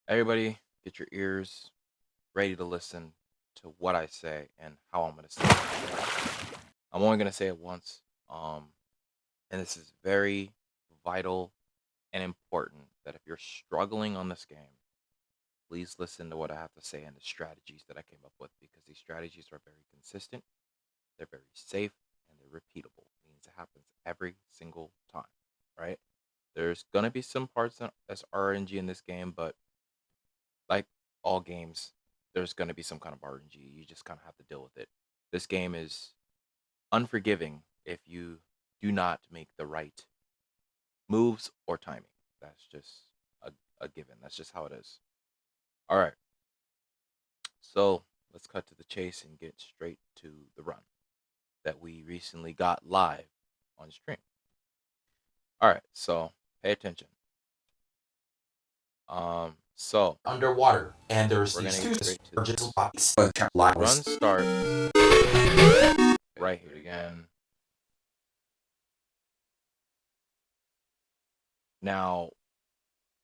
Everybody, get your ears ready to listen to what I say and how I'm going to say it. Okay? I'm only going to say it once. Um, and this is very vital and important that if you're struggling on this game, please listen to what I have to say and the strategies that I came up with because these strategies are very consistent, they're very safe, and they're repeatable. It means it happens every single time, right? There's going to be some parts that's RNG in this game, but like all games, there's going to be some kind of RNG. You just kind of have to deal with it. This game is unforgiving if you do not make the right moves or timing. That's just a given. That's just how it is. All right. So let's cut to the chase and get straight to the run that we recently got live on stream. All right. So pay attention. So Underwater, and there's we're these gonna two get straight to surges. this. Run starts right here again. Now,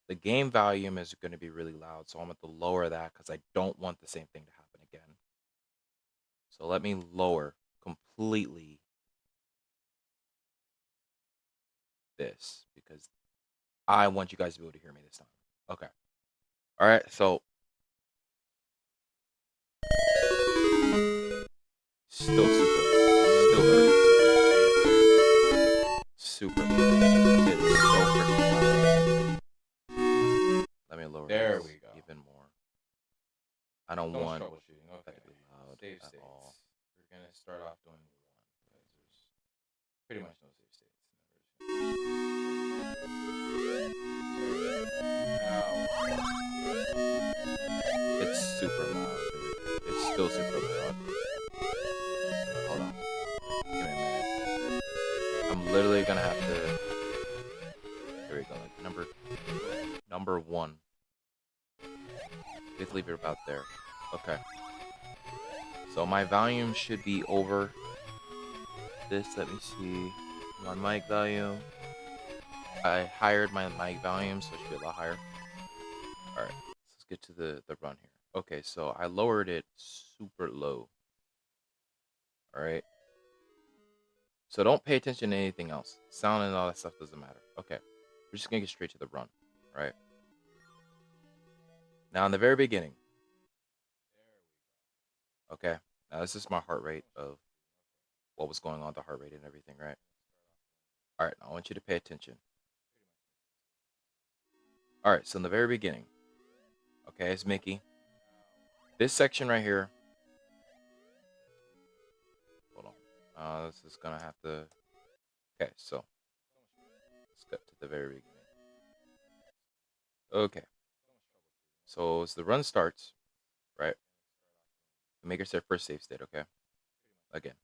the game volume is going to be really loud, so I'm going to lower that because I don't want the same thing to happen again. So let me lower completely this because I want you guys to be able to hear me this time. Okay. All right. So still super loud. Still very super loud. It is so freaking loud. Let me lower There this we go. even more. I don't Don't want troubleshooting. that Okay. to be loud Save at states. all. We're gonna start off doing one because there's pretty much no save states. It's super loud, dude. It's still super loud. Hold on. Give me a minute. I'm literally gonna have to. There we go. Like number one. Let's leave it about there. Okay. So my volume should be over this. Let me see. My mic volume. I hired my mic volume, so it should be a lot higher. All right. Let's get to the run here. Okay. So I lowered it super low. All right. So don't pay attention to anything else. Sound and all that stuff doesn't matter. Okay. We're just gonna get straight to the run. All right. Now in the very beginning. Okay. Now this is my heart rate of what was going on with the heart rate and everything, right? All right. Now I want you to pay attention. All right. So in the very beginning, okay, it's Mickey. This section right here. Hold on. This is gonna have to. Okay. So let's get to the very beginning. Okay. So as the run starts, right? The maker said first save state. Okay. Again.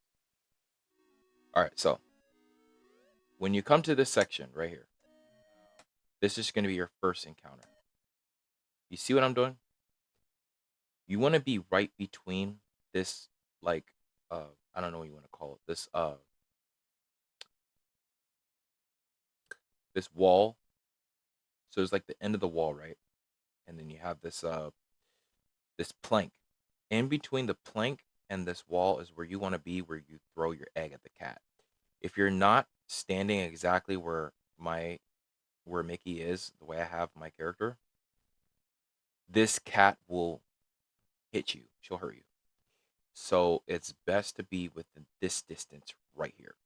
All right. So when you come to this section right here, this is going to be your first encounter. You see what I'm doing? You want to be right between this, like, I don't know what you want to call it. This wall. So it's like the end of the wall, right? And then you have this plank. In between the plank and this wall is where you want to be, where you throw your egg at the cat. If you're not standing exactly where Mickey is, the way I have my character, this cat will hit you. She'll hurt you. So it's best to be within this distance right here.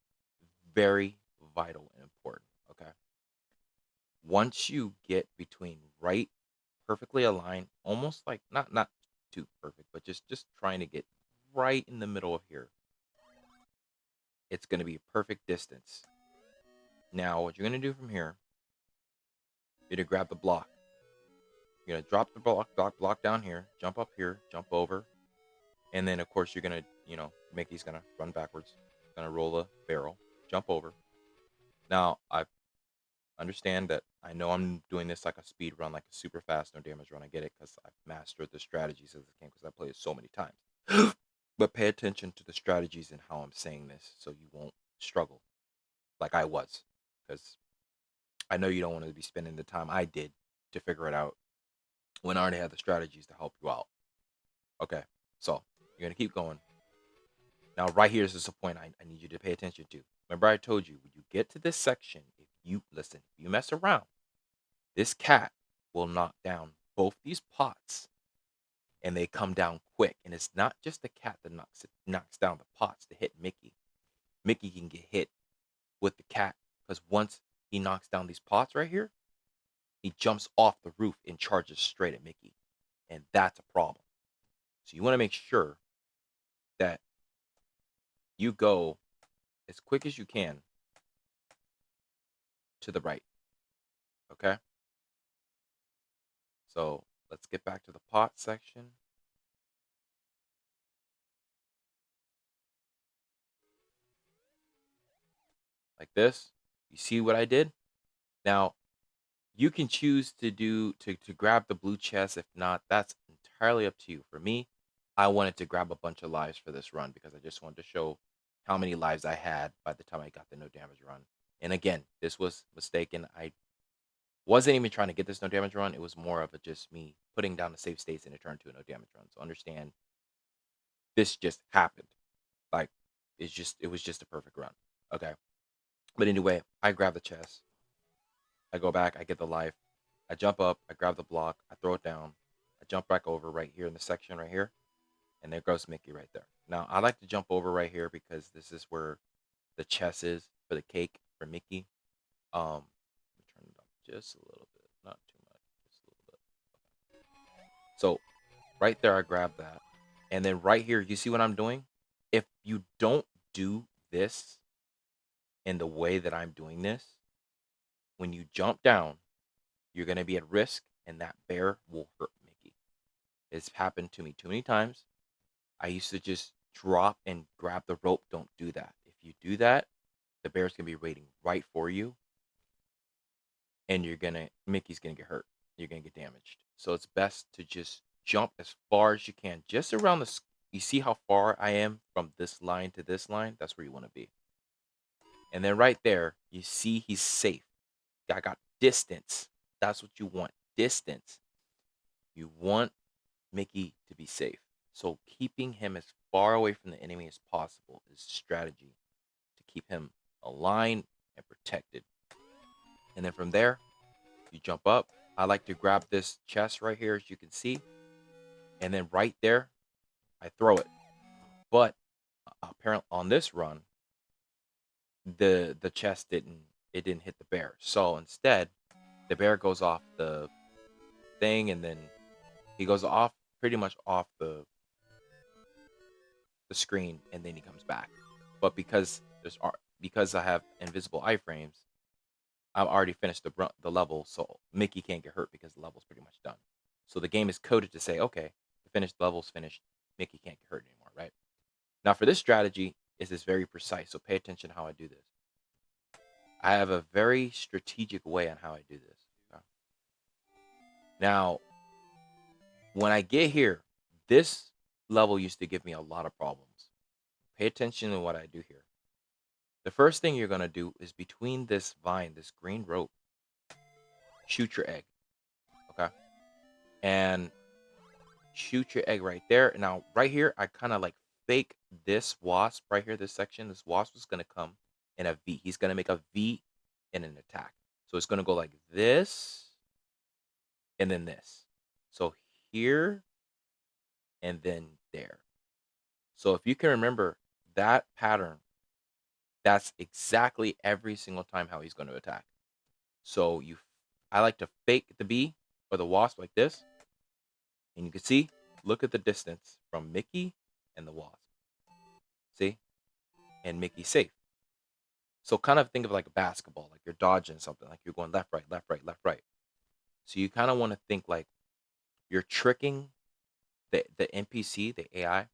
Very vital and important. Okay. Once you get between right, perfectly aligned, almost like not too perfect, but just trying to get right in the middle of here. It's going to be a perfect distance. Now, what you're going to do from here, you're going to grab the block. You're going to drop the block down here, jump up here, jump over, and then of course you're going to, Mickey's going to run backwards, going to roll a barrel, jump over. Now, I understand that I know I'm doing this like a speed run, like a super fast, no damage run. I get it because I've mastered the strategies of this game because I played it so many times. But pay attention to the strategies and how I'm saying this so you won't struggle like I was. Because I know you don't want to be spending the time I did to figure it out. when I already had the strategies to help you out. Okay, so you're gonna keep going. Now, right here, this is a point I need you to pay attention to. Remember, I told you when you get to this section, if you listen, if you mess around, this cat will knock down both these pots, and they come down quick. And it's not just the cat that knocks down the pots to hit Mickey. Mickey can get hit with the cat because once he knocks down these pots right here, he jumps off the roof and charges straight at Mickey, and that's a problem. So you want to make sure that you go as quick as you can to the right. Okay. So let's get back to the pot section. Like this. You see what I did? Now, you can choose to grab the blue chest. If not, that's entirely up to you. For me, I wanted to grab a bunch of lives for this run because I just wanted to show how many lives I had by the time I got the no damage run. And again, this was mistaken. I wasn't even trying to get this no damage run. It was more of a just me putting down the save states and it turned to a no damage run. So understand this just happened. Like it was just a perfect run. Okay. But anyway, I grab the chest. I go back, I get the life. I jump up, I grab the block, I throw it down. I jump back over right here in the section right here. And there goes Mickey right there. Now, I like to jump over right here because this is where the chest is for the cake for Mickey. Let me turn it up just a little bit, not too much, just a little bit. So right there, I grab that. And then right here, you see what I'm doing? If you don't do this in the way that I'm doing this, when you jump down, you're going to be at risk and that bear will hurt Mickey. It's happened to me too many times. I used to just drop and grab the rope. Don't do that. If you do that, the bear's going to be waiting right for you and Mickey's going to get hurt. You're going to get damaged. So it's best to just jump as far as you can, just around you see how far I am from this line to this line? That's where you want to be. And then right there, you see he's safe. I got distance. That's what you want. Distance. You want Mickey to be safe. So keeping him as far away from the enemy as possible is strategy to keep him aligned and protected. And then from there, you jump up. I like to grab this chest right here, as you can see. And then right there, I throw it. But apparently on this run, the chest didn't hit the bear. So instead, the bear goes off the thing and then he goes off pretty much off the screen and then he comes back. But because I have invisible iframes, I've already finished the level, so Mickey can't get hurt because the level's pretty much done. So the game is coded to say, okay, the level's finished, Mickey can't get hurt anymore, right? Now for this strategy, is very precise, so pay attention how I do this. I have a very strategic way on how I do this. Okay? Now, when I get here, this level used to give me a lot of problems. Pay attention to what I do here. The first thing you're going to do is between this vine, this green rope, shoot your egg. Okay. And shoot your egg right there. Now, right here, I kind of like fake this wasp right here, this section. This wasp is going to come in a V. He's going to make a V in an attack. So it's going to go like this and then this. So here and then there. So if you can remember that pattern, that's exactly every single time how he's going to attack. So I like to fake the bee or the wasp like this. And you can see, look at the distance from Mickey and the wasp. See? And Mickey's safe. So kind of think of like a basketball, like you're dodging something, like you're going left, right, left, right, left, right. So you kind of want to think like you're tricking the NPC, the AI,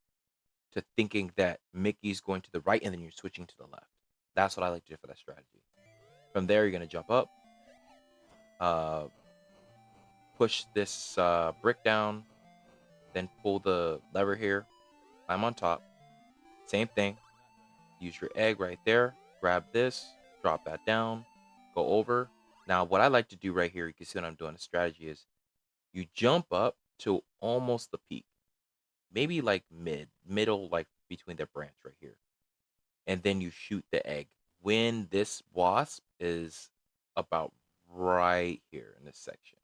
to thinking that Mickey's going to the right and then you're switching to the left. That's what I like to do for that strategy. From there, you're going to jump up, uh, push this brick down, then pull the lever here, climb on top. Same thing. Use your egg right there. Grab this, drop that down, go over. Now, what I like to do right here, you can see what I'm doing. The strategy is You jump up to almost the peak, maybe like middle, like between the branch right here. And then you shoot the egg when this wasp is about right here in this section.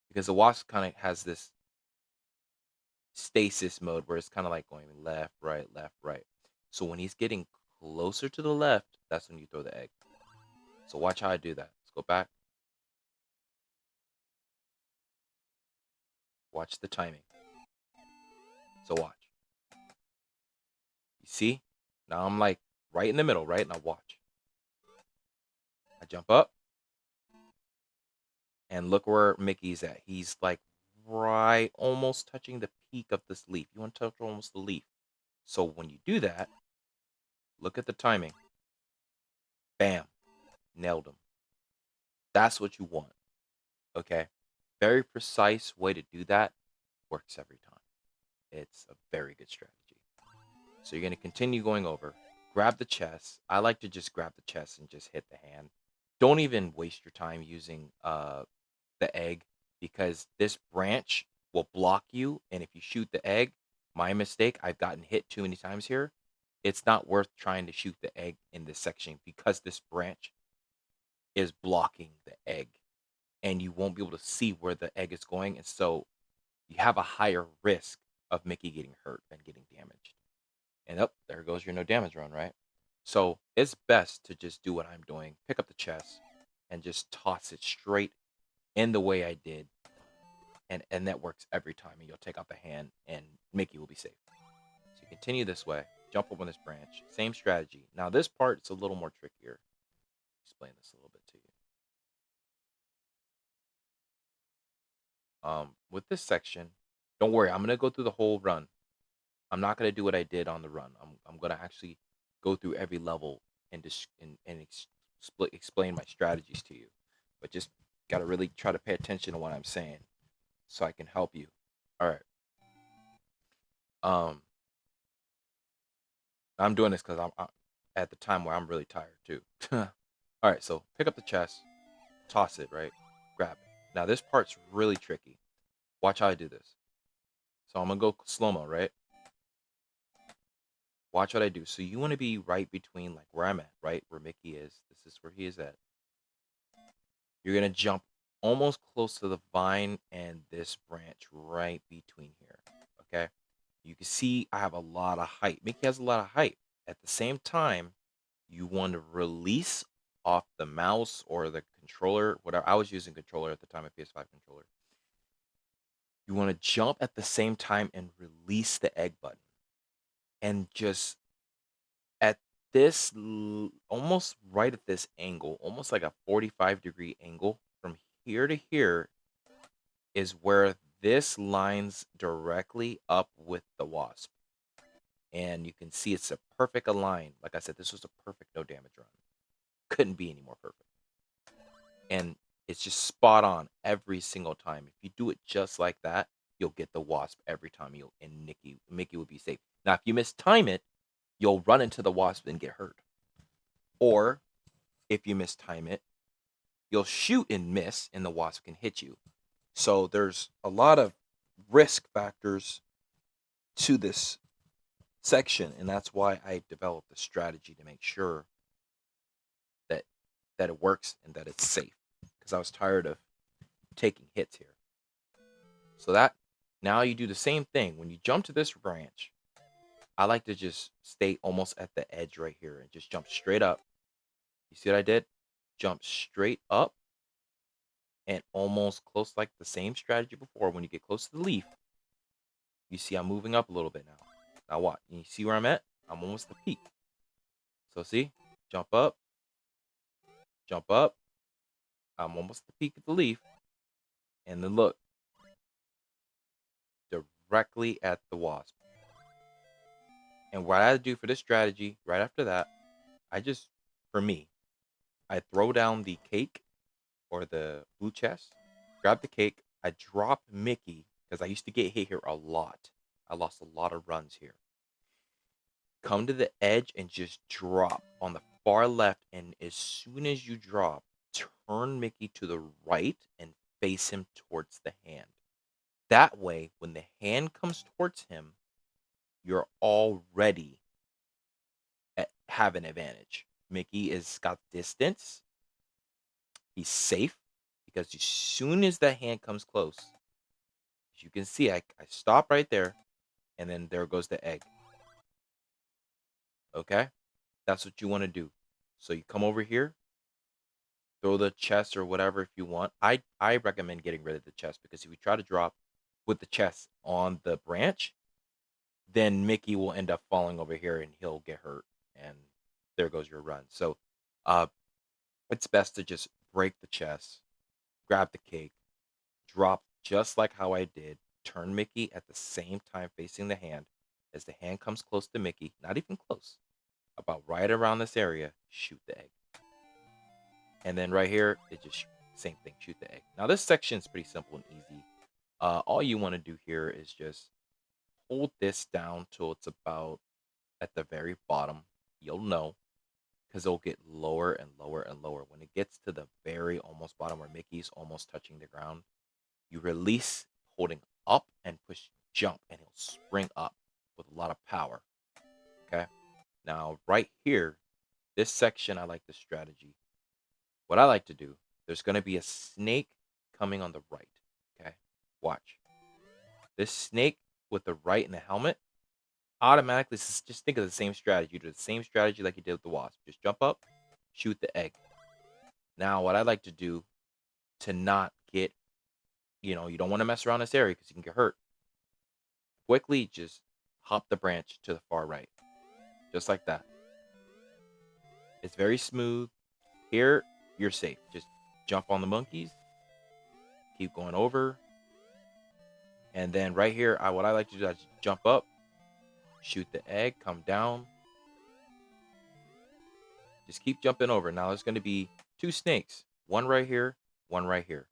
Because the wasp kind of has this stasis mode where it's kind of like going left, right, left, right. So when he's getting closer to the left, that's when you throw the egg. So watch how I do that. Let's go back. Watch the timing. So watch. You see? Now I'm like right in the middle, right? Now watch. I jump up and look where Mickey's at. He's like right almost touching the peak of this leaf. You want to touch almost the leaf. So when you do that, look at the timing. Bam. Nailed him. That's what you want. Okay. Very precise way to do that works every time. It's a very good strategy. So you're going to continue going over. Grab the chest. I like to just grab the chest and just hit the hand. Don't even waste your time using the egg because this branch will block you. And if you shoot the egg, my mistake, I've gotten hit too many times here. It's not worth trying to shoot the egg in this section because this branch is blocking the egg and you won't be able to see where the egg is going. And so you have a higher risk of Mickey getting hurt and getting damaged. And up there goes your no damage run, right? So it's best to just do what I'm doing, pick up the chest and just toss it straight in the way I did. And that works every time. And you'll take out the hand and Mickey will be safe. So you continue this way, jump up on this branch, same strategy. Now this part is a little more trickier. Explain this a little bit to you. With this section, don't worry, I'm gonna go through the whole run. I'm not gonna do what I did on the run. I'm gonna actually go through every level and explain my strategies to you. But just gotta really try to pay attention to what I'm saying so I can help you. All right. Um, I'm doing this because I'm at the time where I'm really tired too. All right. So pick up the chest, toss it right, grab it. Now this part's really tricky. Watch how I do this. So I'm gonna go slow mo, right? Watch what I do. So you want to be right between like where I'm at, right? Where Mickey is. This is where he is at. You're gonna jump almost close to the vine and this branch right between here. Okay. You can see I have a lot of height. Mickey has a lot of height. At the same time, you want to release off the mouse or the controller, whatever. I was using controller at the time, a PS5 controller. You want to jump at the same time and release the egg button. And just at this almost right at this angle, almost like a 45-degree angle from here to here is where this lines directly up with the wasp. And you can see it's a perfect align. Like I said, this was a perfect no damage run. Couldn't be any more perfect. And it's just spot on every single time. If you do it just like that, you'll get the wasp every time you and Mickey will be safe. Now, if you mistime it, you'll run into the wasp and get hurt. Or if you mistime it, you'll shoot and miss and the wasp can hit you. So there's a lot of risk factors to this section, and that's why I developed a strategy to make sure that it works and that it's safe because I was tired of taking hits here. So that now you do the same thing. When you jump to this branch, I like to just stay almost at the edge right here and just jump straight up. You see what I did? Jump straight up and almost close like the same strategy before. When you get close to the leaf, you see I'm moving up a little bit now. Now what? You see where I'm at? I'm almost at the peak. So see? Jump up, jump up. I'm almost at the peak of the leaf. And then look, directly at the wasp. And what I do for this strategy right after that, I just, for me, I throw down the cake or the blue chest, grab the cake, I drop Mickey because I used to get hit here a lot. I lost a lot of runs here. Come to the edge and just drop on the far left. And as soon as you drop, turn Mickey to the right and face him towards the hand. That way, when the hand comes towards him, you're already have an advantage. Mickey is got distance. He's safe because as soon as the hand comes close, as you can see, I stop right there, and then there goes the egg. Okay? That's what you want to do. So you come over here, throw the chest or whatever if you want. I recommend getting rid of the chest because if you try to drop with the chest on the branch, then Mickey will end up falling over here and he'll get hurt, and there goes your run. So uh it's best to just break the chest, grab the cake, drop just like how I did, turn Mickey at the same time facing the hand. As the hand comes close to Mickey, not even close, about right around this area, shoot the egg. And then right here, it just same thing, shoot the egg. Now this section is pretty simple and easy. All you want to do here is just hold this down till it's about at the very bottom. You'll know because it'll get lower and lower and lower. When it gets to the very almost bottom where Mickey's almost touching the ground, you release holding up and push jump, and he'll spring up with a lot of power. Okay. Now, right here, this section, I like this strategy. What I like to do, there's going to be a snake coming on the right. Okay. Watch. This snake with the right in the helmet automatically just think of the same strategy. You do the same strategy like you did with the wasp. Just jump up, shoot the egg. Now, what I like to do to not get, you don't want to mess around this area because you can get hurt. Quickly just hop the branch to the far right, just like that. It's very smooth. Here, you're safe. Just jump on the monkeys, keep going over, and then right here, what I like to do is jump up, shoot the egg, come down, just keep jumping over. Now there's going to be two snakes, one right here, one right here.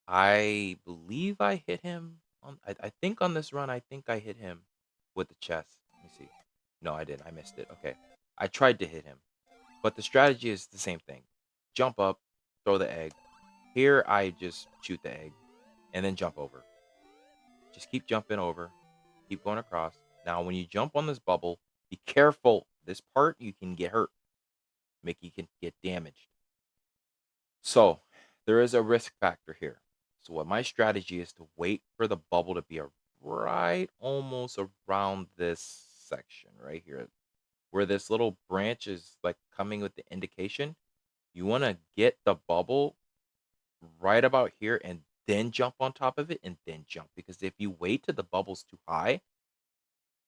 I believe I hit him on. I think on this run, I think I hit him with the chest. Let me see. No, I didn't. I missed it. Okay, I tried to hit him. But the strategy is the same thing. Jump up, throw the egg. Here, I just shoot the egg and then jump over. Just keep jumping over, keep going across. Now, when you jump on this bubble, be careful. This part, you can get hurt. Mickey can get damaged. So, there is a risk factor here. So, what my strategy is to wait for the bubble to be right almost around this section right here, where this little branch is like coming with the indication. You want to get the bubble right about here and then jump on top of it and then jump. Because if you wait till the bubble's too high,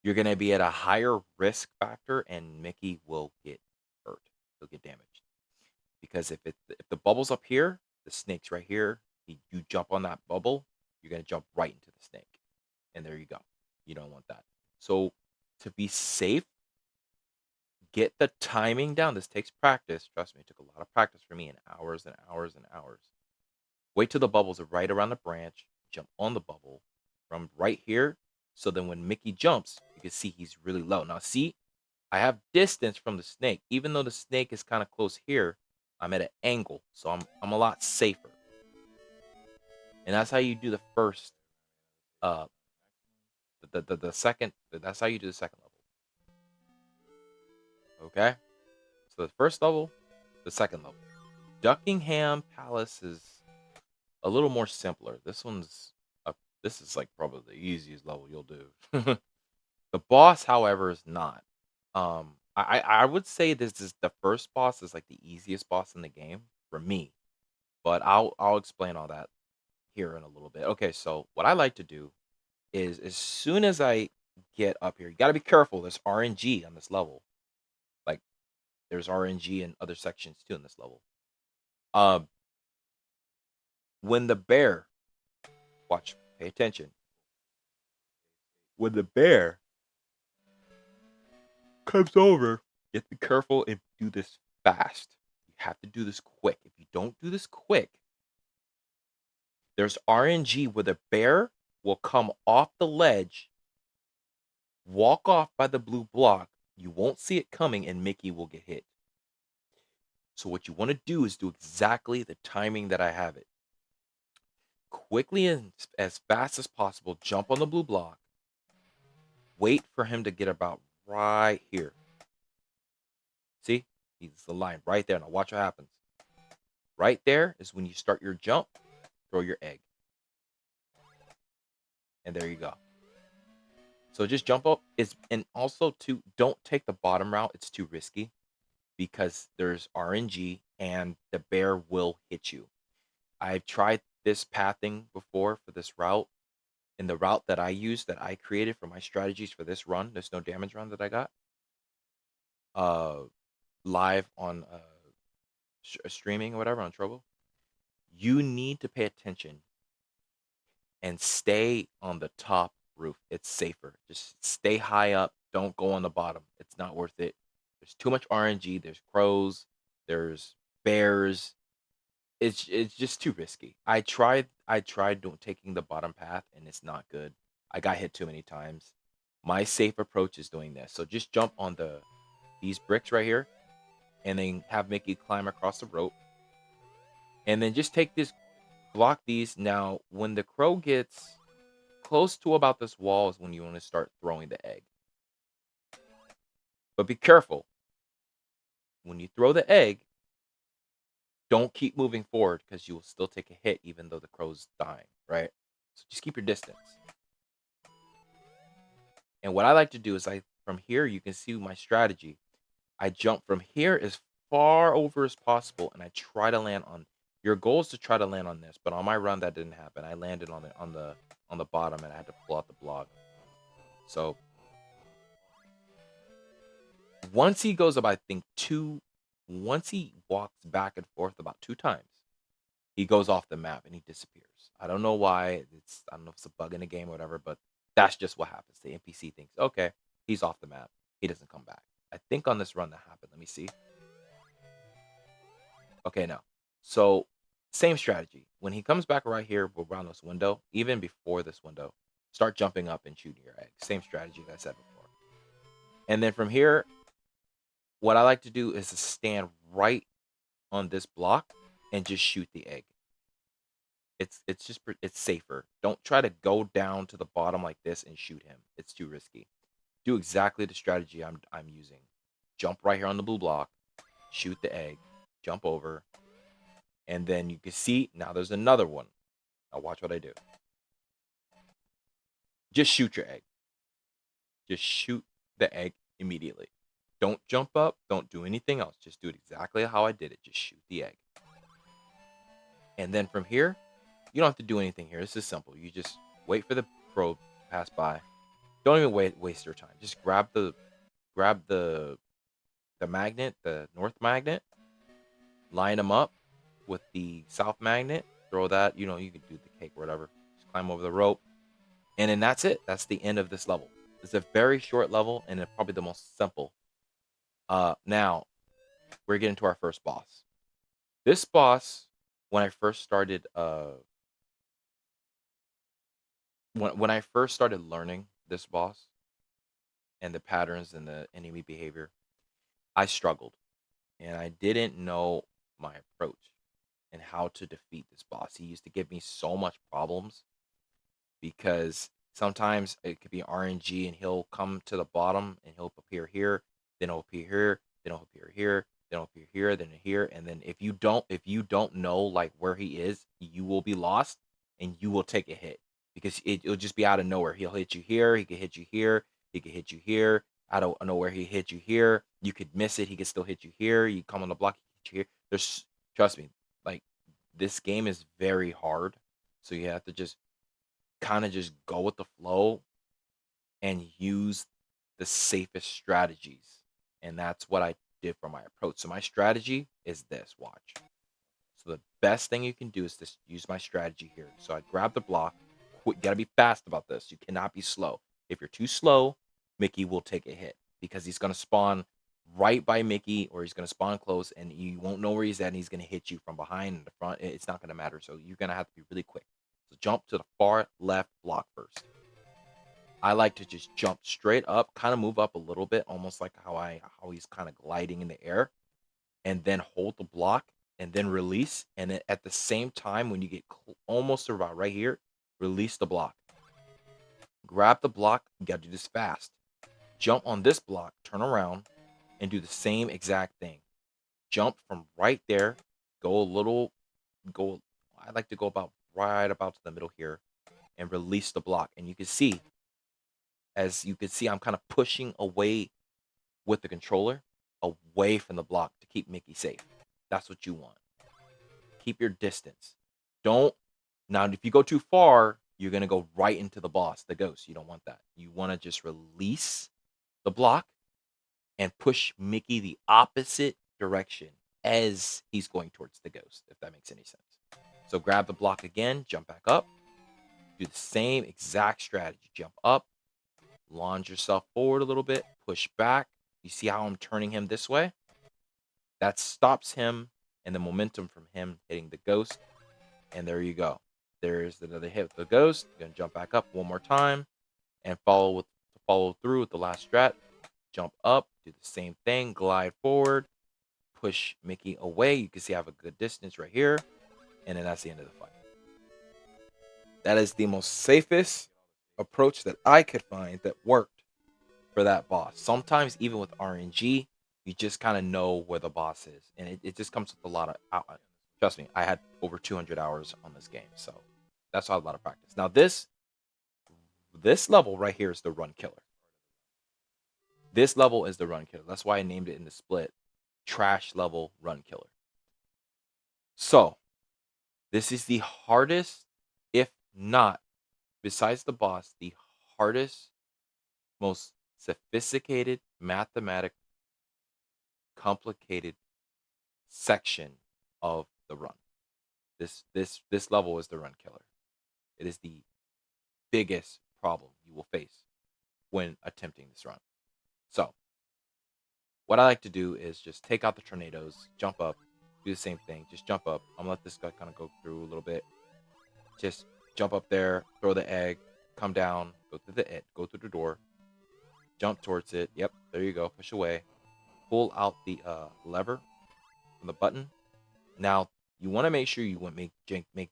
you're going to be at a higher risk factor and Mickey will get hurt. He'll get damaged. Because if the bubble's up here, the snake's right here, you jump on that bubble, you're going to jump right into the snake. And there you go. You don't want that. So to be safe, get the timing down. This takes practice. Trust me, it took a lot of practice for me and hours and hours and hours. Wait till the bubbles are right around the branch. Jump on the bubble from right here. So then when Mickey jumps, you can see he's really low. Now, see, I have distance from the snake. Even though the snake is kind of close here, I'm at an angle. So I'm a lot safer. And that's how you do the first, uh, the second. That's how you do the second level. Okay. So the first level, the second level. Duckingham Palace is a little more simpler. This is like probably the easiest level you'll do. The boss, however, is not. I would say this is the first boss is like the easiest boss in the game for me, but I'll explain all that here in a little bit. Okay, so what I like to do is as soon as I get up here, you got to be careful. There's RNG on this level. Like there's RNG in other sections too in this level. Um, when the bear, watch, pay attention. When the bear comes over, you have to be careful and do this fast. You have to do this quick. If you don't do this quick, there's RNG where the bear will come off the ledge, walk off by the blue block. You won't see it coming, and Mickey will get hit. So what you want to do is do exactly the timing that I have it. quickly and as fast as possible, jump on the blue block, wait for him to get about right here. See? He's the line right there. Now watch what happens. Right there is when you start your jump, throw your egg. And there you go. So just jump up. And also too, don't take the bottom route. It's too risky because there's RNG and the bear will hit you. I've tried this pathing before for this route. And the route that I used, that I created for my strategies for this run, this no damage run that I got, uh, live on streaming or whatever on Trovo, you need to pay attention and stay on the top roof. It's safer. Just stay high up. Don't go on the bottom. It's not worth it. There's too much RNG. There's crows. There's bears. It's just too risky. I tried doing taking the bottom path and it's not good. I got hit too many times. My safe approach is doing this. So just jump on these bricks right here and then have Mickey climb across the rope. And then just take this, block these. Now, when the crow gets close to about this wall is when you want to start throwing the egg. But be careful. When you throw the egg, don't keep moving forward because you will still take a hit even though the crow's dying, right? So just keep your distance. And what I like to do is from here you can see my strategy. I jump from here as far over as possible and I try to land on, your goal is to try to land on this, but on my run that didn't happen. I landed on the bottom and I had to pull out the block. So once he goes up, I think once he walks back and forth about 2 times, he goes off the map and he disappears. I don't know why. I don't know if it's a bug in the game or whatever, but that's just what happens. The NPC thinks, okay, he's off the map. He doesn't come back. I think on this run that happened. Let me see. Okay, no. So same strategy. When he comes back right here around this window, even before this window, start jumping up and shooting your egg. Same strategy that I said before. And then from here, what I like to do is to stand right on this block and just shoot the egg. It's safer. Don't try to go down to the bottom like this and shoot him. It's too risky. Do exactly the strategy I'm using. Jump right here on the blue block, shoot the egg, jump over, and then you can see now there's another one. Now watch what I do. Just shoot your egg. Just shoot the egg immediately. Don't jump up. Don't do anything else. Just do it exactly how I did it. Just shoot the egg. And then from here, you don't have to do anything here. This is simple. You just wait for the crow to pass by. Don't even waste your time. Just grab the magnet, the north magnet, line them up with the south magnet. Throw that. You can do the cake or whatever. Just climb over the rope, and then that's it. That's the end of this level. It's a very short level, and it's probably the most simple. Now we're getting to our first boss. This boss, when I first started, when I first started learning this boss and the patterns and the enemy behavior, I struggled and I didn't know my approach and how to defeat this boss. He used to give me so much problems because sometimes it could be RNG and he'll come to the bottom and he'll appear here, then he'll appear here, then he'll appear here, then he'll appear here, then here, and then if you don't know like where he is, you will be lost and you will take a hit because it'll just be out of nowhere. He'll hit you here, he could hit you here, he could hit you here. Out of nowhere, he hit you here. You could miss it. He could still hit you here. You come on the block, he hit you here. Trust me, like this game is very hard, so you have to just kind of just go with the flow and use the safest strategies. And that's what I did for my approach. So my strategy is this, watch. So the best thing you can do is just use my strategy here. So I grab the block. Quick, gotta be fast about this. You cannot be slow. If you're too slow, Mickey will take a hit because he's gonna spawn right by Mickey or he's gonna spawn close and you won't know where he's at and he's gonna hit you from behind and the front. It's not gonna matter. So you're gonna have to be really quick. So jump to the far left block first. I like to just jump straight up, kind of move up a little bit, almost like how he's kind of gliding in the air, and then hold the block and then release. And then at the same time, when you get almost about right here, release the block. Grab the block. You got to do this fast. Jump on this block, turn around, and do the same exact thing. Jump from right there, go a little, go. I like to go about right about to the middle here, and release the block. And you can see, as you can see, I'm kind of pushing away with the controller, away from the block to keep Mickey safe. That's what you want. Keep your distance. Don't now. If you go too far, you're gonna go right into the boss, the ghost. You don't want that. You want to just release the block and push Mickey the opposite direction as he's going towards the ghost, if that makes any sense. So grab the block again, jump back up, do the same exact strategy. Jump up, launch yourself forward a little bit, push back. You see how I'm turning him this way? That stops him and the momentum from him hitting the ghost. And there you go. There's another hit with the ghost. You're gonna jump back up one more time and follow through with the last strat. Jump up, do the same thing, glide forward, push Mickey away. You can see I have a good distance right here, and then that's the end of the fight. That is the most safest approach that I could find that worked for that boss. Sometimes even with RNG, you just kind of know where the boss is, and it just comes with a lot of. Trust me, I had over 200 hours on this game, so that's a lot of practice. Now this level right here is the run killer. This level is the run killer. That's why I named it in the split trash level run killer. So this is the hardest, if not, besides the boss, the hardest, most sophisticated, mathematic, complicated section of the run. This level is the run killer. It is the biggest problem you will face when attempting this run. So, what I like to do is just take out the tornadoes, jump up, do the same thing, just jump up. I'm gonna let this guy kind of go through a little bit. Just jump up there, throw the egg, come down, go through the door, jump towards it. Yep, there you go. Push away. Pull out the lever from the button. Now you want to make sure you want make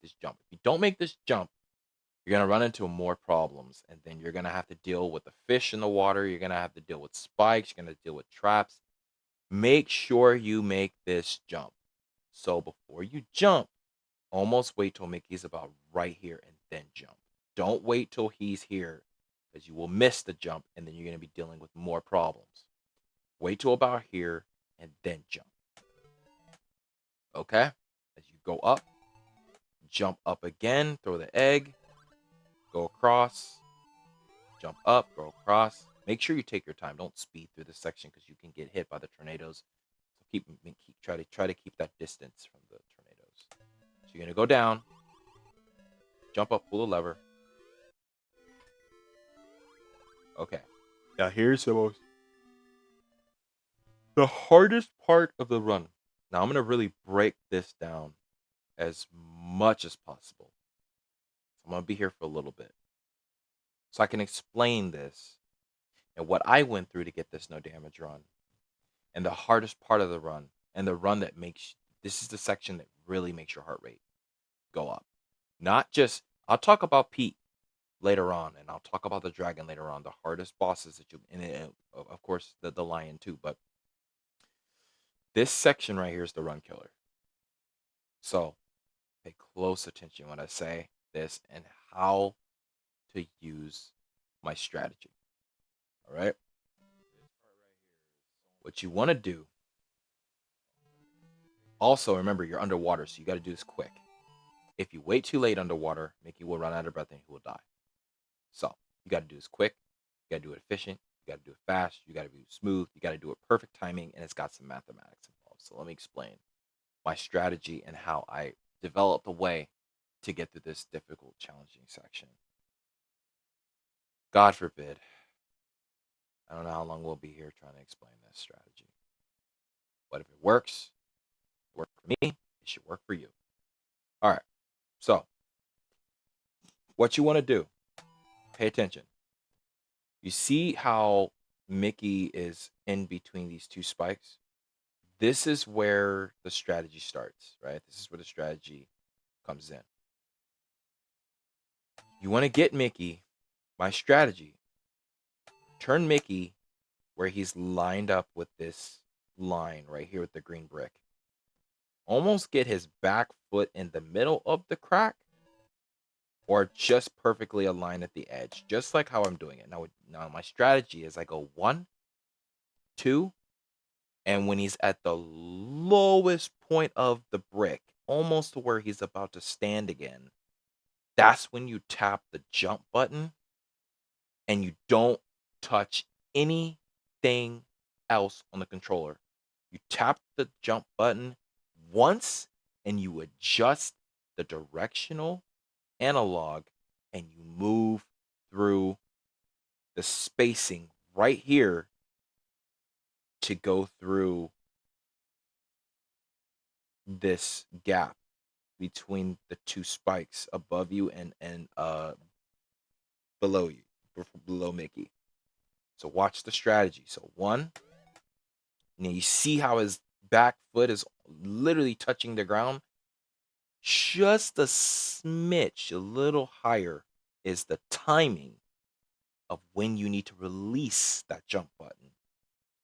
this jump. If you don't make this jump, you're gonna run into more problems, and then you're gonna have to deal with the fish in the water. You're gonna have to deal with spikes. You're gonna deal with traps. Make sure you make this jump. So before you jump, almost wait till Mickey's about right here and then jump. Don't wait till he's here because you will miss the jump and then you're going to be dealing with more problems. Wait till about here and then jump. Okay? As you go up, jump up again, throw the egg, go across, jump up, go across. Make sure you take your time. Don't speed through this section because you can get hit by the tornadoes. So try to keep that distance from the tornadoes. So you're gonna go down, jump up, pull the lever. Okay. Now here's the hardest part of the run. Now I'm gonna really break this down as much as possible. So I'm gonna be here for a little bit. So I can explain this and what I went through to get this no damage run. And the hardest part of the run, and the run that makes this is the section that really makes your heart rate go up. Not just I'll talk about Pete later on, and I'll talk about the dragon later on, the hardest bosses that you and of course the lion too, but this section right here is the run killer. So pay close attention when I say this and how to use my strategy. All right. What you want to do, also remember you're underwater, so you got to do this quick. If you wait too late underwater, Mickey will run out of breath and he will die. So you got to do this quick. You got to do it efficient. You got to do it fast. You got to do it smooth. You got to do it perfect timing, and it's got some mathematics involved. So let me explain my strategy and how I developed a way to get through this difficult, challenging section. God forbid. I don't know how long we'll be here trying to explain this strategy. But if it works, it worked for me, it should work for you. All right. So, what you want to do, pay attention. You see how Mickey is in between these two spikes? this is where the strategy starts, right? This is where the strategy comes in. You want to get Mickey. My strategy: turn Mickey where he's lined up with this line right here with the green brick. Almost get his back foot in the middle of the crack, or just perfectly aligned at the edge, just like how I'm doing it. Now my strategy is I go 1, 2, and when he's at the lowest point of the brick, almost to where he's about to stand again, that's when you tap the jump button and you don't touch anything else on the controller. You tap the jump button once and you adjust the directional analog and you move through the spacing right here to go through this gap between the two spikes above you and below you, below Mickey. So watch the strategy. So 1, now you see how his back foot is literally touching the ground. Just a smidge, a little higher, is the timing of when you need to release that jump button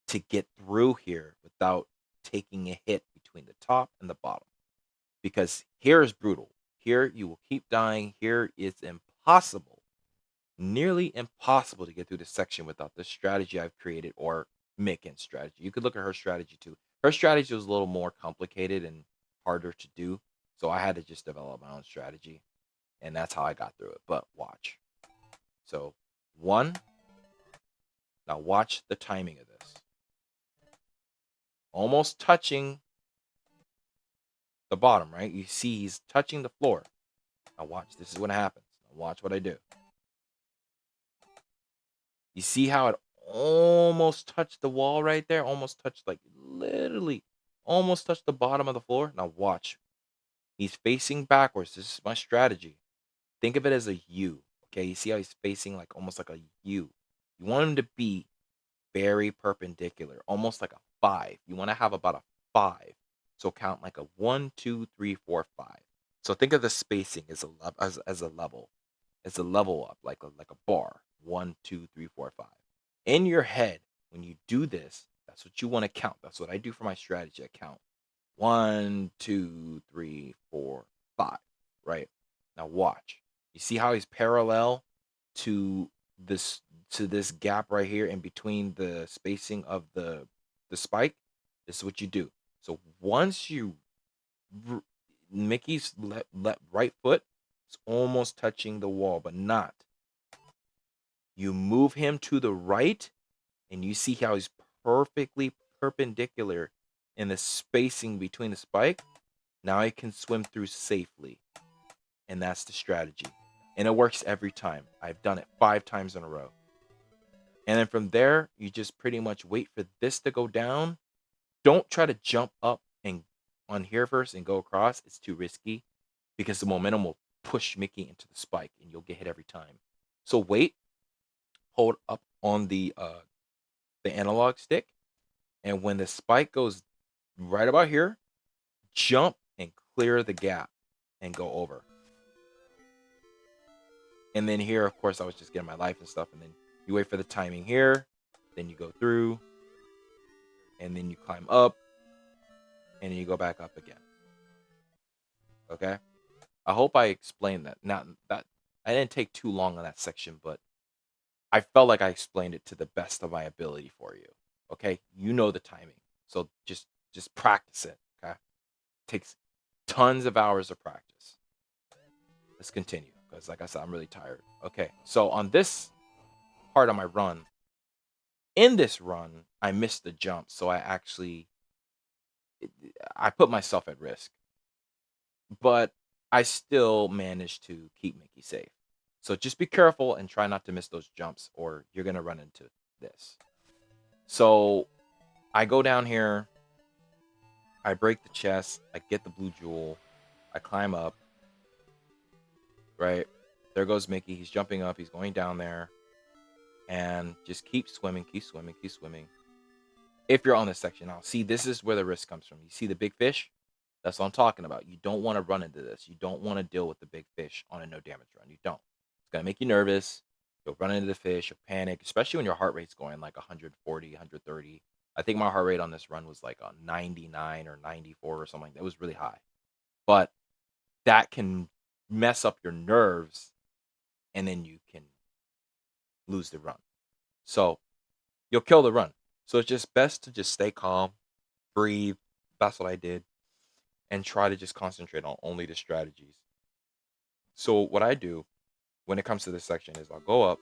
to get through here without taking a hit between the top and the bottom. Because here is brutal. Here you will keep dying. Here it's impossible, nearly impossible to get through this section without this strategy I've created, or Mickens' strategy. You could look at her strategy too. Her strategy was a little more complicated and harder to do. So I had to just develop my own strategy. And that's how I got through it. But watch. So 1, now watch the timing of this. Almost touching the bottom, right? You see he's touching the floor. Now watch. This is what happens. Now watch what I do. You see how it almost touched the wall right there? Almost touched, like, literally almost touched the bottom of the floor. Now watch. He's facing backwards. This is my strategy. Think of it as a U. Okay, you see how he's facing like almost like a U. You want him to be very perpendicular, almost like a 5. You want to have about a 5. So count like a 1, 2, 3, 4, 5. So think of the spacing as as a level. It's a level up, like a bar. 1, 2, 3, 4, 5. In your head, when you do this, that's what you want to count. That's what I do for my strategy. I count 1, 2, 3, 4, 5. Right? Now watch. You see how he's parallel to this this gap right here in between the spacing of the spike? This is what you do. So once you Mickey's right foot is almost touching the wall, but not. You move him to the right, and you see how he's perfectly perpendicular in the spacing between the spike. Now he can swim through safely, and that's the strategy. And it works every time. I've done it 5 times in a row. And then from there, you just pretty much wait for this to go down. Don't try to jump up and on here first and go across. It's too risky because the momentum will push Mickey into the spike and you'll get hit every time. So wait, hold up on the analog stick, and when the spike goes right about here, jump and clear the gap and go over. And then here, of course, I was just getting my life and stuff, and then you wait for the timing here, then you go through, and then you climb up, and then you go back up again. Okay? I hope I explained that. Not that I didn't take too long on that section, but I felt like I explained it to the best of my ability for you. Okay? You know the timing. So just practice it. Okay? Takes tons of hours of practice. Let's continue. Because like I said, I'm really tired. Okay. So on this part of my run, in this run, I missed the jump. So I put myself at risk. But I still managed to keep Mickey safe. So just be careful and try not to miss those jumps, or you're gonna run into this. So I go down here, I break the chest, I get the blue jewel, I climb up, right? There goes Mickey. He's jumping up, he's going down there, and just keep swimming, keep swimming, keep swimming. if you're on this section. Now, see, this is where the risk comes from. You see the big fish? That's what I'm talking about. You don't want to run into this. You don't want to deal with the big fish on a no damage run. You don't. It's going to make you nervous. You'll run into the fish. You'll panic, especially when your heart rate's going like 140, 130. I think my heart rate on this run was like a 99 or 94 or something like that. It was really high. But that can mess up your nerves, and then you can lose the run. So you'll kill the run. So it's just best to just stay calm, breathe. That's what I did, and try to just concentrate on only the strategies. So what I do when it comes to this section is I'll go up.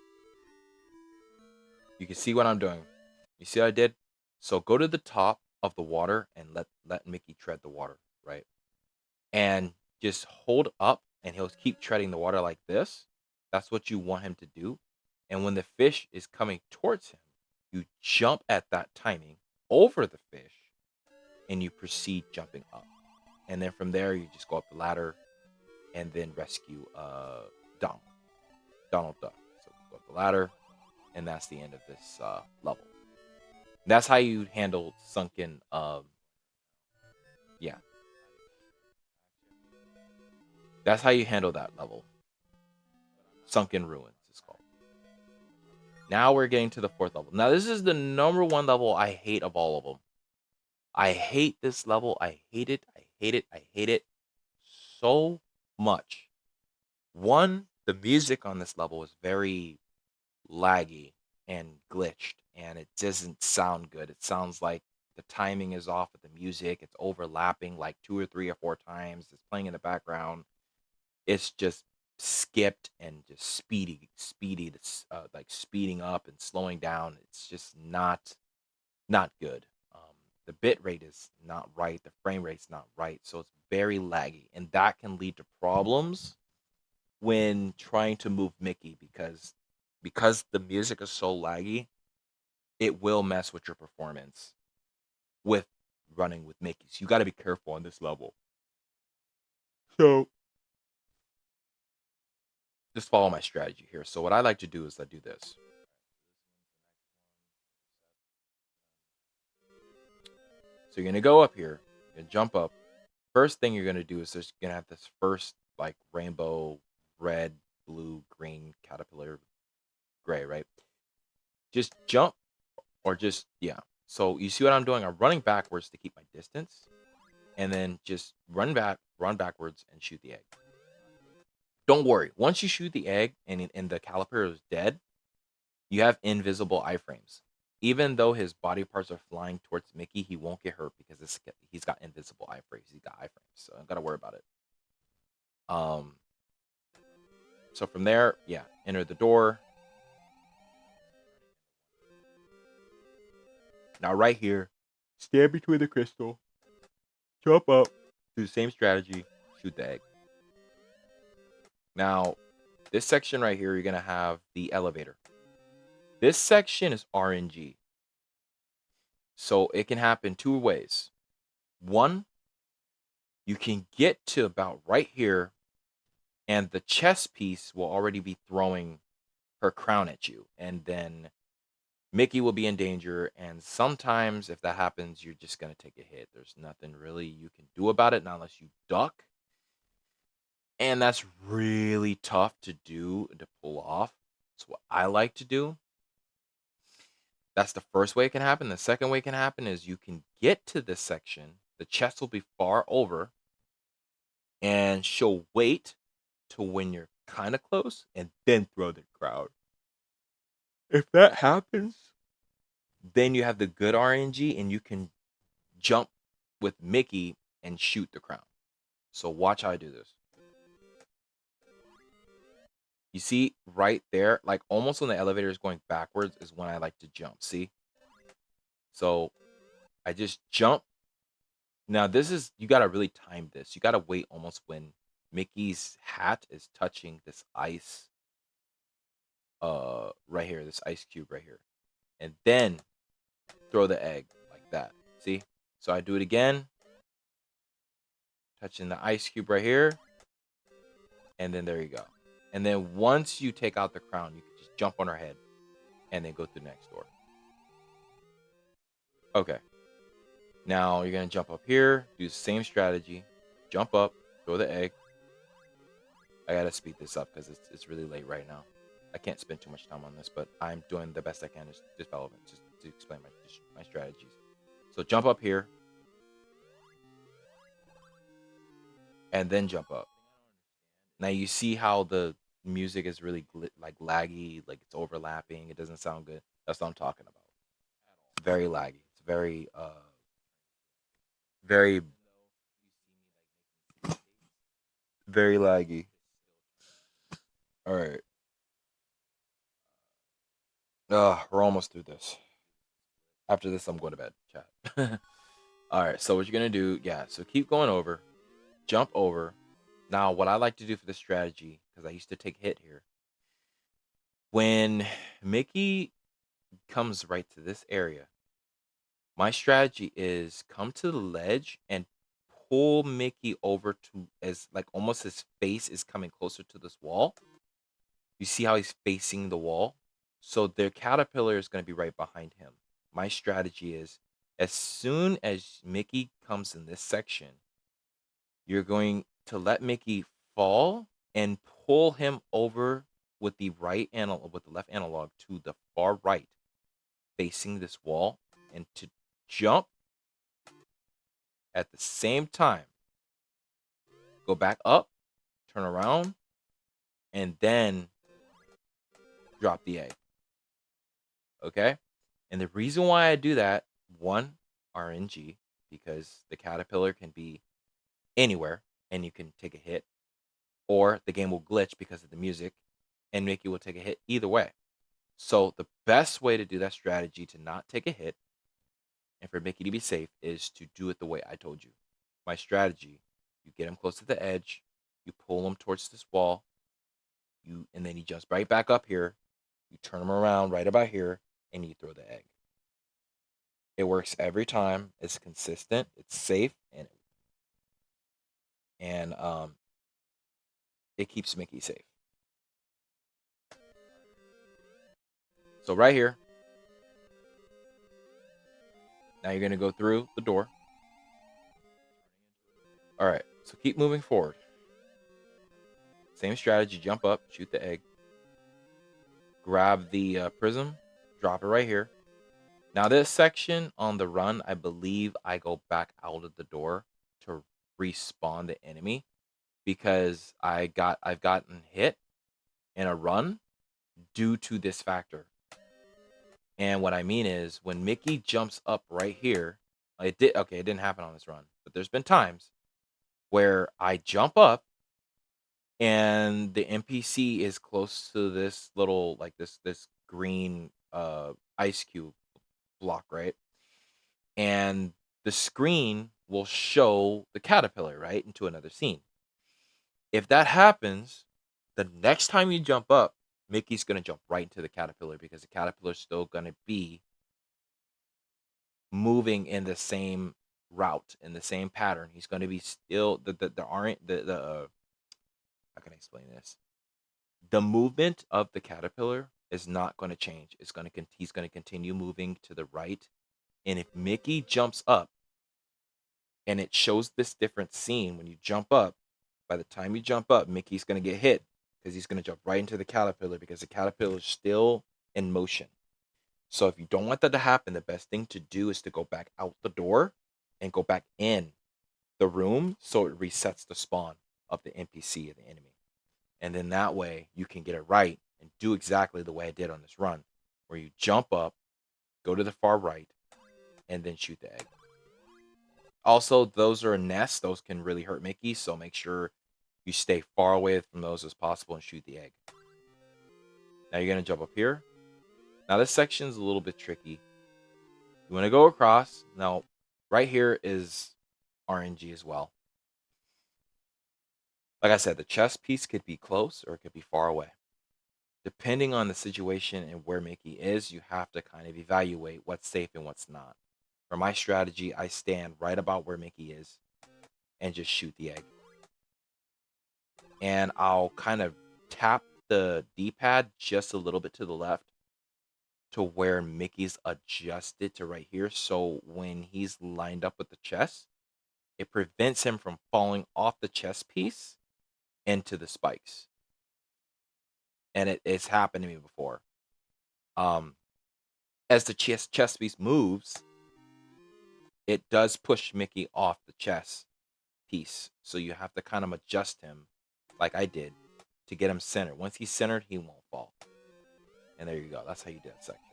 You can see what I'm doing. You see what I did? So go to the top of the water and let Mickey tread the water, right? And just hold up, and he'll keep treading the water like this. That's what you want him to do. And when the fish is coming towards him, you jump at that timing over the fish, and you proceed jumping up. And then from there, you just go up the ladder and then rescue Donald. Donald Duck. So go up the ladder, and that's the end of this level. That's how you handle sunken. Yeah, that's how you handle that level. Sunken ruins is called. Now we're getting to the fourth level. Now this is the number one level I hate of all of them. I hate this level. I hate it. I hate it. I hate it so much. One, the music on this level is very laggy and glitched, and it doesn't sound good. It sounds like the timing is off with the music. It's overlapping like 2 or 3 or 4 times. It's playing in the background. It's just skipped and just speedy. It's like speeding up and slowing down. It's just not good. The bit rate is not right. The frame rate's not right. So it's very laggy, and that can lead to problems when trying to move Mickey because the music is so laggy, it will mess with your performance with running with Mickey. So you got to be careful on this level. So just follow my strategy here. So what I like to do is I do this. So you're gonna go up here, you're gonna jump up. First thing you're gonna do is just gonna have this first like rainbow, red, blue, green caterpillar, gray, right? Just jump or just yeah. So you see what I'm doing? I'm running backwards to keep my distance, and then just run backwards and shoot the egg. Don't worry. Once you shoot the egg and the caliper is dead, you have invisible iframes. Even though his body parts are flying towards Mickey, he won't get hurt because he's got invisible iframes. He's got iframes, so I don't gotta worry about it. Um. So from there, yeah, enter the door. Now right here, stand between the crystal, jump up, do the same strategy, shoot the egg. Now, this section right here, you're gonna have the elevator. This section is RNG. So it can happen 2 ways. One, you can get to about right here, and the chess piece will already be throwing her crown at you. And then Mickey will be in danger. And sometimes, if that happens, you're just going to take a hit. There's nothing really you can do about it, not unless you duck. And that's really tough to do, to pull off. That's what I like to do. That's the first way it can happen. The second way it can happen is you can get to this section. The chest will be far over, and she'll wait to when you're kind of close and then throw the crowd. If that happens, then you have the good RNG and you can jump with Mickey and shoot the crown. So watch how I do this. You see right there, like almost when the elevator is going backwards is when I like to jump. See? So I just jump. Now this is, you got to really time this. You got to wait almost when Mickey's hat is touching this ice right here, this ice cube right here. And then throw the egg like that. See? So I do it again, touching the ice cube right here, and then there you go. And then once you take out the crown, you can just jump on her head and then go through the next door. Okay. Now you're gonna jump up here, do the same strategy, jump up, throw the egg. I gotta speed this up because it's really late right now. I can't spend too much time on this, but I'm doing the best I can to develop it, just to explain my strategies. So jump up here and then jump up. Now you see how the music is really like laggy, like it's overlapping. It doesn't sound good. That's what I'm talking about. It's very laggy. It's very very laggy. All right. We're almost through this. After this, I'm going to bed. Chat. All right. So what you're gonna do? Yeah. So keep going over. Jump over. Now, what I like to do for this strategy, because I used to take hit here, when Mickey comes right to this area, my strategy is come to the ledge and pull Mickey over to as like almost his face is coming closer to this wall. You see how he's facing the wall? So the caterpillar is going to be right behind him. My strategy is as soon as Mickey comes in this section, you're going to let Mickey fall and pull him over with the with the left analog to the far right, facing this wall, and to jump at the same time. Go back up, turn around, and then drop the egg. Okay? And the reason why I do that, one, RNG, because the caterpillar can be anywhere and you can take a hit, or the game will glitch because of the music and Mickey will take a hit either way. So the best way to do that strategy to not take a hit and for Mickey to be safe is to do it the way I told you. My strategy, you get him close to the edge, you pull him towards this wall, and then he jumps right back up here, you turn him around right about here, and you throw the egg. It works every time. It's consistent, it's safe, and it keeps Mickey safe. So right here, now you're gonna go through the door. All right, so keep moving forward. Same strategy, jump up, shoot the egg, grab the prism, drop it right here. Now this section on the run, I believe I go back out of the door to respawn the enemy because I've gotten hit in a run due to this factor. And what I mean is when Mickey jumps up right here, it didn't happen on this run, but there's been times where I jump up and the NPC is close to this little like this green ice cube block, right? And the screen will show the caterpillar, right, into another scene. If that happens, the next time you jump up, Mickey's gonna jump right into the caterpillar because the caterpillar's still gonna be moving in the same route, in the same pattern. He's gonna be still the aren't the how can I explain this? The movement of the caterpillar is not going to change. He's going to continue moving to the right. And if Mickey jumps up and it shows this different scene when you jump up, by the time you jump up, Mickey's going to get hit because he's going to jump right into the caterpillar because the caterpillar is still in motion. So if you don't want that to happen, the best thing to do is to go back out the door and go back in the room so it resets the spawn of the NPC of the enemy. And then that way you can get it right and do exactly the way I did on this run, where you jump up, go to the far right, and then shoot the egg. Also, those are nests. Those can really hurt Mickey, so make sure you stay far away from those as possible and shoot the egg. Now you're going to jump up here. Now this section is a little bit tricky. You want to go across. Now, right here is RNG as well. Like I said, the chess piece could be close or it could be far away. Depending on the situation and where Mickey is, you have to kind of evaluate what's safe and what's not. For my strategy, I stand right about where Mickey is and just shoot the egg. And I'll kind of tap the D-pad just a little bit to the left to where Mickey's adjusted to right here. So when he's lined up with the chest, it prevents him from falling off the chest piece into the spikes. And it's happened to me before. Um, as the chest piece moves, it does push Mickey off the chest piece. So you have to kind of adjust him, like I did, to get him centered. Once he's centered, he won't fall. And there you go. That's how you do that section.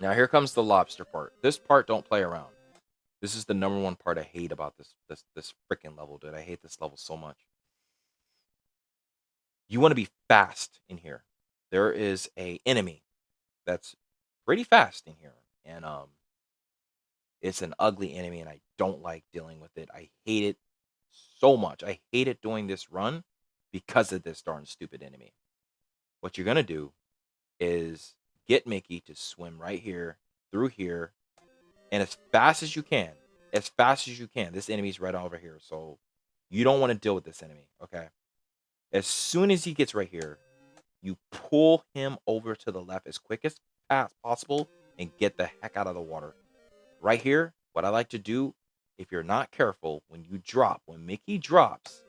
Now here comes the lobster part. This part, don't play around. This is the number one part I hate about this freaking level, dude. I hate this level so much. You want to be fast in here. There is a enemy that's pretty fast in here, and it's an ugly enemy, and I don't like dealing with it. I hate it so much. I hate it doing this run because of this darn stupid enemy. What you're gonna do is get Mickey to swim right here, through here, and as fast as you can, as fast as you can. This enemy's right over here, so you don't want to deal with this enemy, okay? As soon as he gets right here, you pull him over to the left as quick as possible and get the heck out of the water. Right here, what I like to do, if you're not careful, when you drop, when Mickey drops,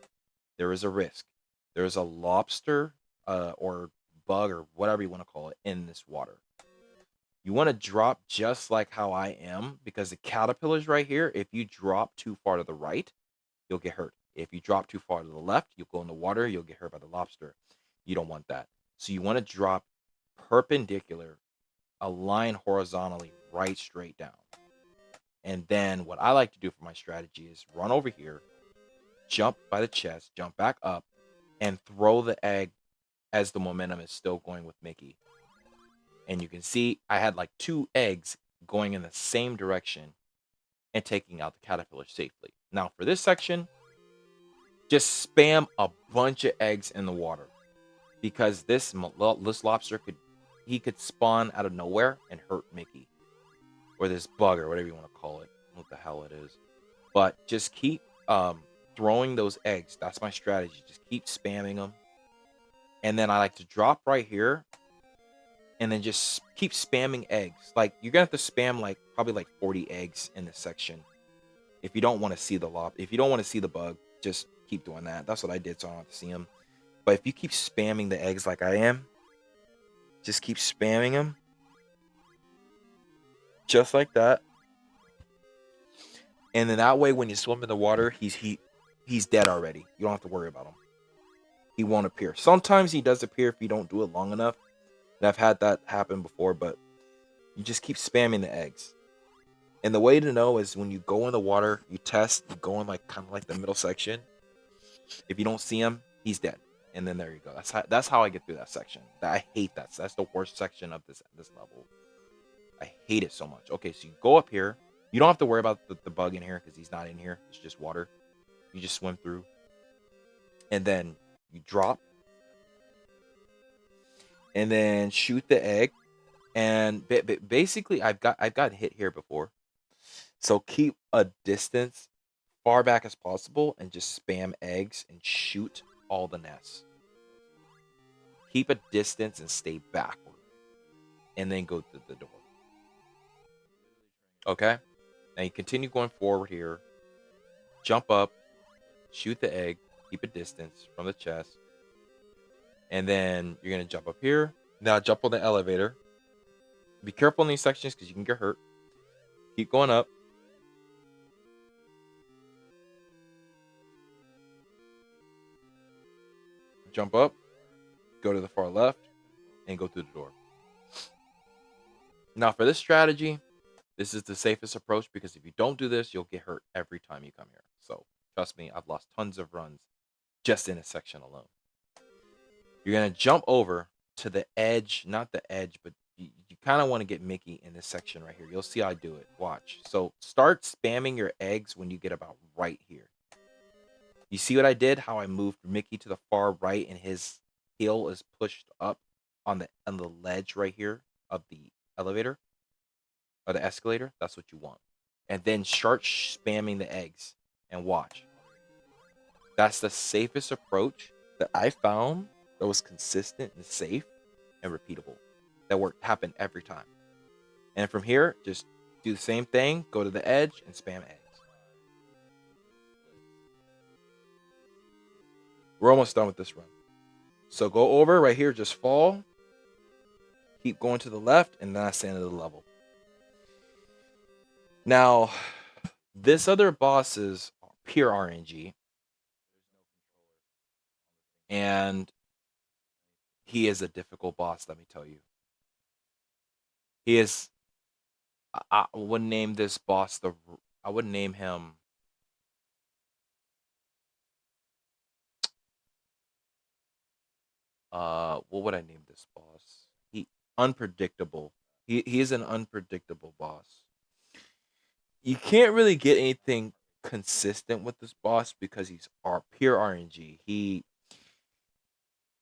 there is a risk. There is a lobster or bug or whatever you want to call it in this water. You want to drop just like how I am, because the caterpillar's right here. If you drop too far to the right, you'll get hurt. If you drop too far to the left, you'll go in the water, you'll get hurt by the lobster. You don't want that. So you want to drop perpendicular, a line horizontally, right straight down. And then what I like to do for my strategy is run over here, jump by the chest, jump back up, and throw the egg as the momentum is still going with Mickey. And you can see I had like 2 eggs going in the same direction and taking out the caterpillar safely. Now for this section, just spam a bunch of eggs in the water, because this lobster could spawn out of nowhere and hurt Mickey, or this bug, or whatever you want to call it, what the hell it is. But just keep throwing those eggs. That's my strategy. Just keep spamming them, and then I like to drop right here, and then just keep spamming eggs. Like you're gonna have to spam like probably like 40 eggs in this section if you don't want to see the if you don't want to see the bug. Just keep doing that. That's what I did, so I don't have to see him. But if you keep spamming the eggs like I am, just keep spamming them, just like that. And then that way, when you swim in the water, he's dead already. You don't have to worry about him. He won't appear. Sometimes he does appear if you don't do it long enough. And I've had that happen before, but you just keep spamming the eggs. And the way to know is when you go in the water, you test, you go in like kind of like the middle section. If you don't see him, he's dead. And then there you go. That's how I get through that section. I hate that. That's the worst section of this level. I hate it so much. Okay, so you go up here. You don't have to worry about the bug in here because he's not in here. It's just water. You just swim through, and then you drop, and then shoot the egg. And basically, I've got hit here before. So keep a distance far back as possible and just spam eggs and shoot all the nests. Keep a distance and stay backward, and then go through the door. Okay? Now you continue going forward here. Jump up, shoot the egg, keep a distance from the chest, and then you're gonna jump up here. Now jump on the elevator. Be careful in these sections because you can get hurt. Keep going up. Jump up, go to the far left, and go through the door. Now for this strategy, this is the safest approach, because if you don't do this, you'll get hurt every time you come here. So trust me, I've lost tons of runs just in a section alone. You're gonna jump over to the edge, not the edge, but you kind of want to get Mickey in this section right here. You'll see how I do it. Watch. So start spamming your eggs when you get about right here. You see what I did? How I moved Mickey to the far right, and his heel is pushed up on the ledge right here of the elevator or the escalator. That's what you want. And then start spamming the eggs and watch. That's the safest approach that I found that was consistent and safe. and repeatable that happen every time. And from here, just do the same thing, go to the edge and spam eggs. We're almost done with this run. So go over right here, just fall, keep going to the left, and that's the end of the level. Now, this other boss is pure RNG, and he is a difficult boss, let me tell you. He is, I would name this boss I would name him, what would I name this boss? Unpredictable. He is an unpredictable boss. You can't really get anything consistent with this boss because he's pure RNG.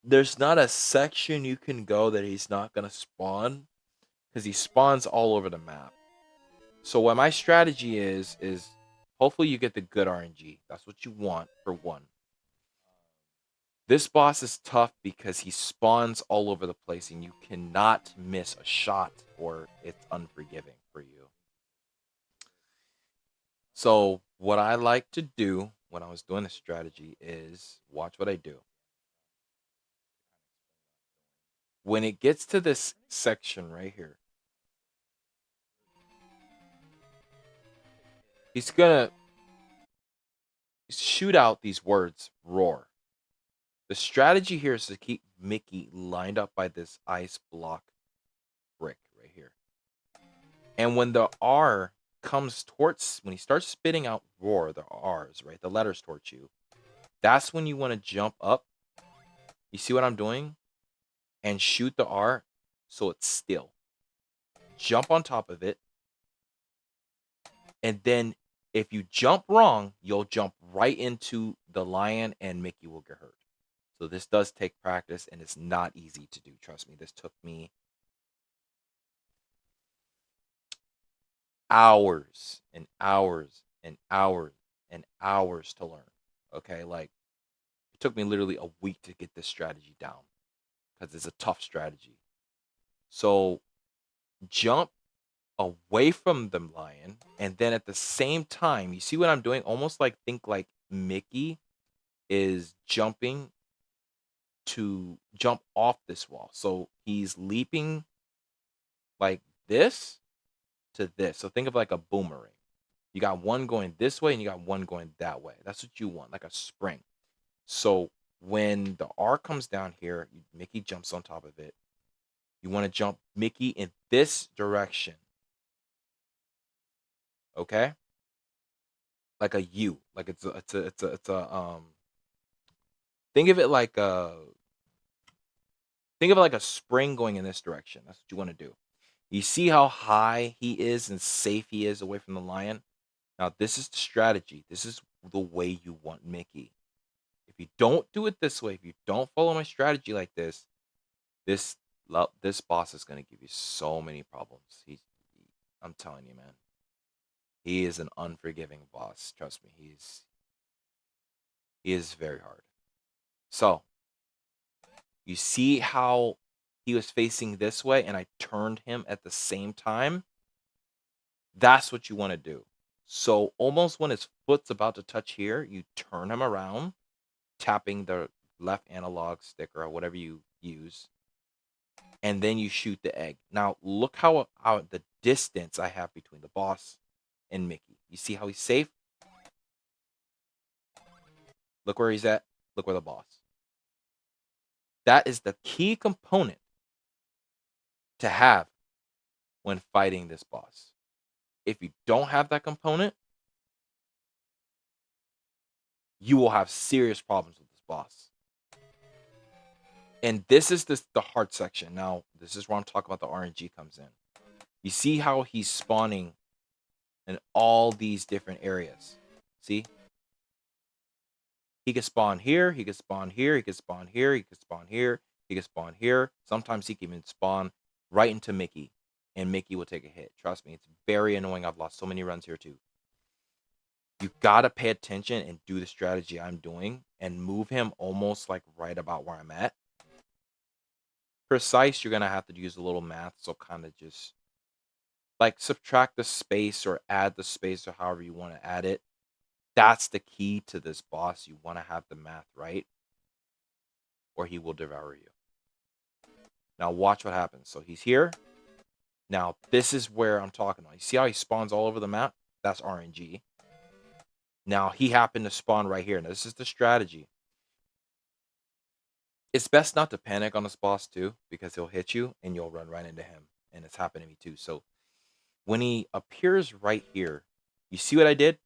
There's not a section you can go that he's not gonna spawn because he spawns all over the map. So what my strategy is hopefully you get the good RNG. That's what you want for one. This boss is tough because he spawns all over the place and you cannot miss a shot or it's unforgiving for you. So what I like to do when I was doing this strategy is watch what I do. When it gets to this section right here, he's gonna shoot out these words, roar. The strategy here is to keep Mickey lined up by this ice block brick right here. And when the R comes towards, when he starts spitting out roar, the R's, right, the letters towards you, that's when you want to jump up. You see what I'm doing? And shoot the R so it's still. Jump on top of it. And then if you jump wrong, you'll jump right into the lion and Mickey will get hurt. So this does take practice and it's not easy to do. Trust me, this took me hours and hours and hours and hours to learn. Okay, like it took me literally a week to get this strategy down because it's a tough strategy. So jump away from the lion, and then at the same time, you see what I'm doing? Almost like think like Mickey is jumping to jump off this wall. So he's leaping like this to this. So think of like a boomerang. You got one going this way and you got one going that way. That's what you want, like a spring. So when the R comes down here, Mickey jumps on top of it. You want to jump Mickey in this direction. Okay? Like a U. Like it's a think of it like a spring going in this direction. That's what you want to do. You see how high he is and safe he is away from the lion? Now this is the strategy. This is the way you want Mickey. If you don't do it this way, if you don't follow my strategy like this this boss is gonna give you so many problems. I'm telling you, man. He is an unforgiving boss. Trust me, he is very hard. So you see how he was facing this way and I turned him at the same time? That's what you want to do. So almost when his foot's about to touch here, you turn him around, tapping the left analog stick or whatever you use, and then you shoot the egg. Now look how the distance I have between the boss and Mickey. You see how he's safe? Look where he's at. Look where the boss. That is the key component to have when fighting this boss. If you don't have that component, you will have serious problems with this boss. And this is the hard section. Now, this is where I'm talking about the RNG comes in. You see how he's spawning in all these different areas. See? He can spawn here, he can spawn here, he can spawn here, he can spawn here, he can spawn here. Sometimes he can even spawn right into Mickey, and Mickey will take a hit. Trust me, it's very annoying. I've lost so many runs here too. You gotta pay attention and do the strategy I'm doing and move him almost like right about where I'm at. precise, you're gonna have to use a little math. So kind of just like subtract the space or add the space or however you want to add it. That's the key to this boss. You want to have the math right, or he will devour you. Now watch what happens. So he's here. Now this is where I'm talking about. You see how he spawns all over the map? That's RNG. Now he happened to spawn right here. Now this is the strategy. It's best not to panic on this boss too, because he'll hit you and you'll run right into him. And it's happened to me too. So when he appears right here, you see what I did?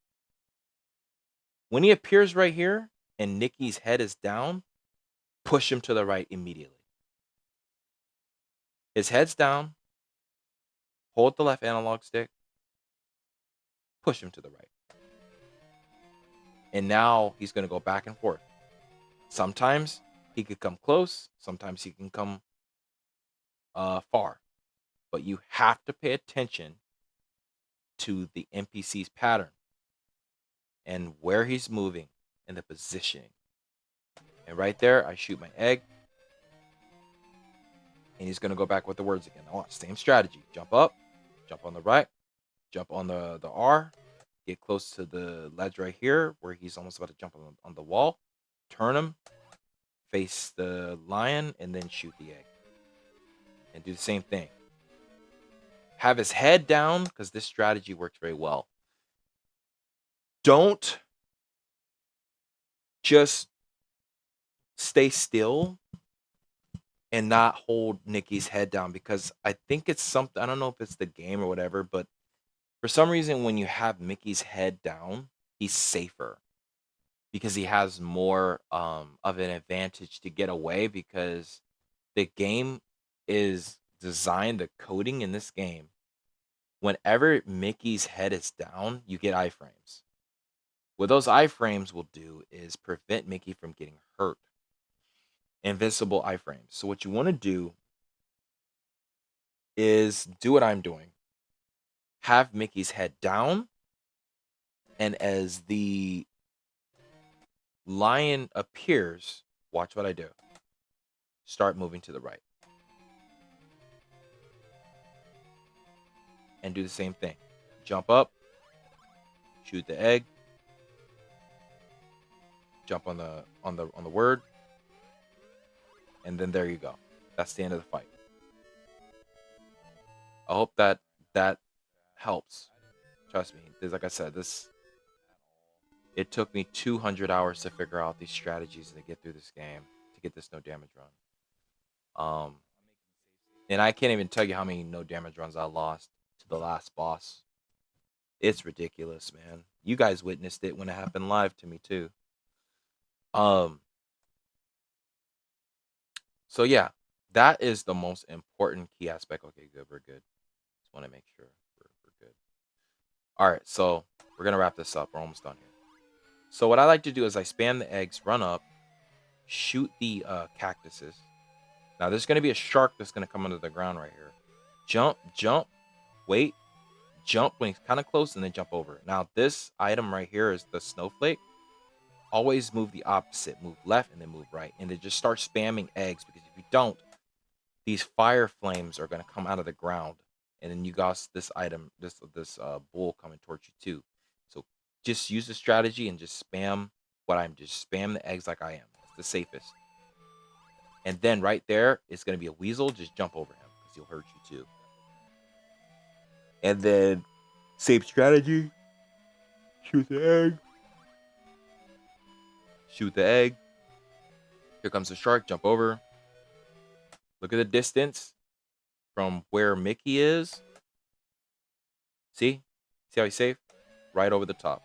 When he appears right here and Nikki's head is down, push him to the right immediately. His head's down, hold the left analog stick, push him to the right. And now he's going to go back and forth. Sometimes he could come close, sometimes he can come far. But you have to pay attention to the NPC's pattern and where he's moving and the positioning. And right there, I shoot my egg. And he's going to go back with the words again. Oh, same strategy. Jump up, jump on the right, jump on the R, get close to the ledge right here where he's almost about to jump on the wall. Turn him, face the lion, and then shoot the egg. And do the same thing. Have his head down because this strategy works very well. Don't just stay still and not hold Nikki's head down, because I think it's something, I don't know if it's the game or whatever, but for some reason when you have Mickey's head down, he's safer because he has more of an advantage to get away, because the game is designed, the coding in this game, whenever Mickey's head is down, you get iframes. What those iframes will do is prevent Mickey from getting hurt. Invincible iframes. So what you want to do is do what I'm doing. Have Mickey's head down, and as the lion appears, watch what I do. Start moving to the right. And do the same thing. Jump up, shoot the egg, jump on the word, and then there you go. That's the end of the fight. I hope that helps. Trust me. Like I said, it took me 200 hours to figure out these strategies to get through this game, to get this no damage run. And I can't even tell you how many no damage runs I lost to the last boss. It's ridiculous, man. You guys witnessed it when it happened live to me too. Um so yeah, that is the most important key aspect. Okay, good, we're good. Just want to make sure we're good. All right, so we're gonna wrap this up. We're almost done here. So what I like to do is I spam the eggs, run up, shoot the cactuses. Now there's gonna be a shark that's gonna come under the ground right here. Jump, jump, wait, jump when he's kind of close, and then jump over. Now this item right here is the snowflake. Always move the opposite. Move left and then move right. And then just start spamming eggs, because if you don't, these fire flames are going to come out of the ground. And then you got this item, this bull coming towards you too. So just use the strategy and just spam what I'm just spam the eggs like I am. It's the safest. And then right there, it's going to be a weasel. Just jump over him because he'll hurt you too. And then same strategy. Shoot the egg. Shoot the egg. Here comes the shark. Jump over. Look at the distance from where Mickey is. See? See how he's safe? Right over the top.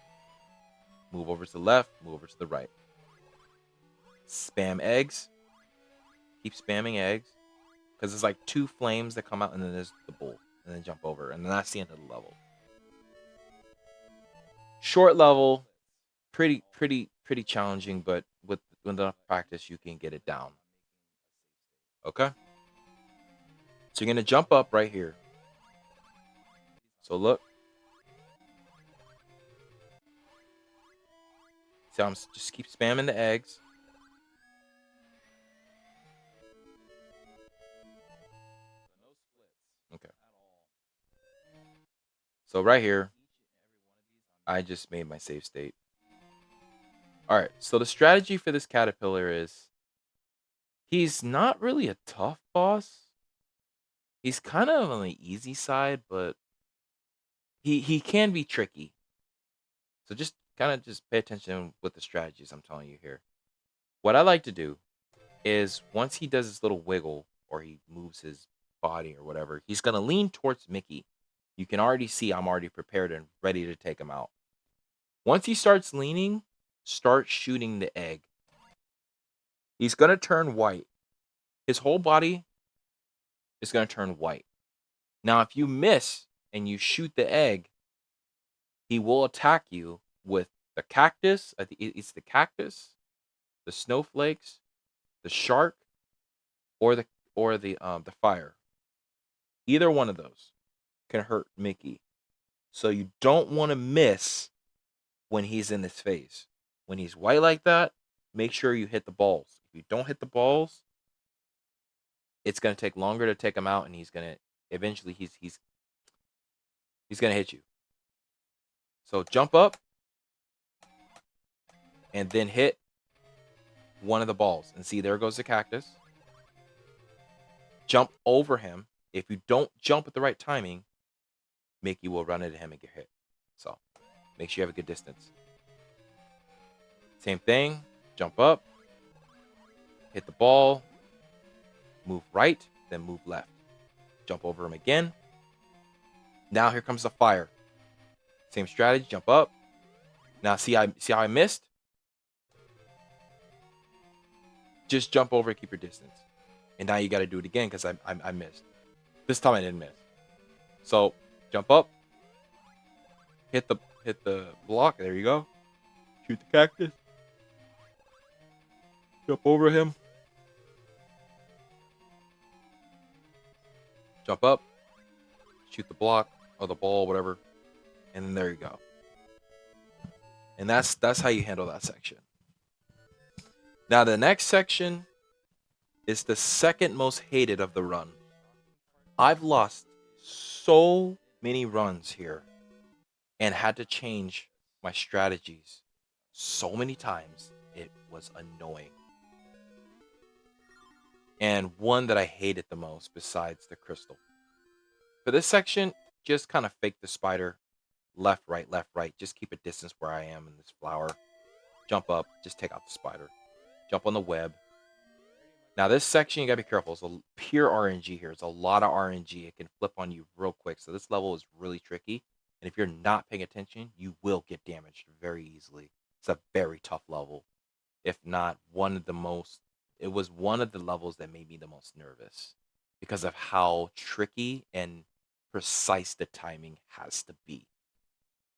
Move over to the left. Move over to the right. Spam eggs. Keep spamming eggs. Because there's like 2 flames that come out, and then there's the bull. And then jump over. And then that's the end of the level. Short level. Pretty challenging, but with enough practice, you can get it down. Okay? So you're going to jump up right here. So look. So I'm just keep spamming the eggs. So right here, I just made my save state. All right. So the strategy for this caterpillar is he's not really a tough boss. He's kind of on the easy side, but he can be tricky. So just kind of just pay attention with the strategies I'm telling you here. What I like to do is once he does his little wiggle or he moves his body or whatever, he's gonna lean towards Mickey. You can already see I'm already prepared and ready to take him out. Once he starts leaning, start shooting the egg. He's gonna turn white. His whole body is gonna turn white. Now, if you miss and you shoot the egg, he will attack you with the cactus. I think it's the cactus, the snowflakes, the shark, or the fire. Either one of those can hurt Mickey. So you don't want to miss when he's in this phase. When he's white like that, make sure you hit the balls. If you don't hit the balls, it's gonna take longer to take him out, and he's gonna eventually he's gonna hit you. So jump up and then hit one of the balls. And see, there goes the cactus. Jump over him. If you don't jump at the right timing, Mickey will run into him and get hit. So make sure you have a good distance. Same thing. Jump up, hit the ball, move right, then move left. Jump over him again. Now here comes the fire. Same strategy. Jump up. Now see how I missed? Just jump over and keep your distance. And now you got to do it again because I missed. This time I didn't miss. So jump up, hit the block. There you go. Shoot the cactus. Jump over him. Jump up. Shoot the block or the ball, whatever. And then there you go. And that's how you handle that section. Now the next section is the second most hated of the run. I've lost so many runs here and had to change my strategies so many times. It was annoying. And one that I hated the most besides the crystal. For this section, just kind of fake the spider. Left, right, left, right. Just keep a distance where I am in this flower. Jump up, just take out the spider. Jump on the web. Now this section, you gotta be careful. It's a pure RNG here. It's a lot of RNG. It can flip on you real quick. So this level is really tricky. And if you're not paying attention, you will get damaged very easily. It's a very tough level. If not one of the most, it was one of the levels that made me the most nervous because of how tricky and precise the timing has to be.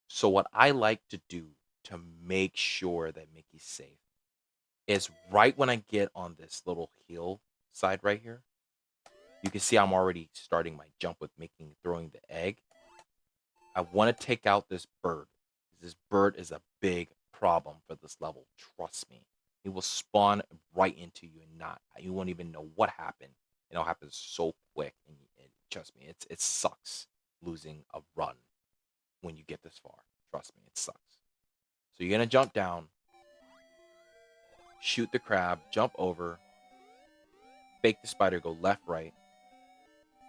So what I like to do to make sure that Mickey's safe is right when I get on this little hill side right here, you can see I'm already starting my jump with throwing the egg. I want to take out this bird. This bird is a big problem for this level. Trust me. It will spawn right into you and not you won't even know what happened. It'll happen so quick and trust me, it sucks losing a run when you get this far. Trust me, it sucks. So you're gonna jump down, shoot the crab, jump over, fake the spider, go left, right.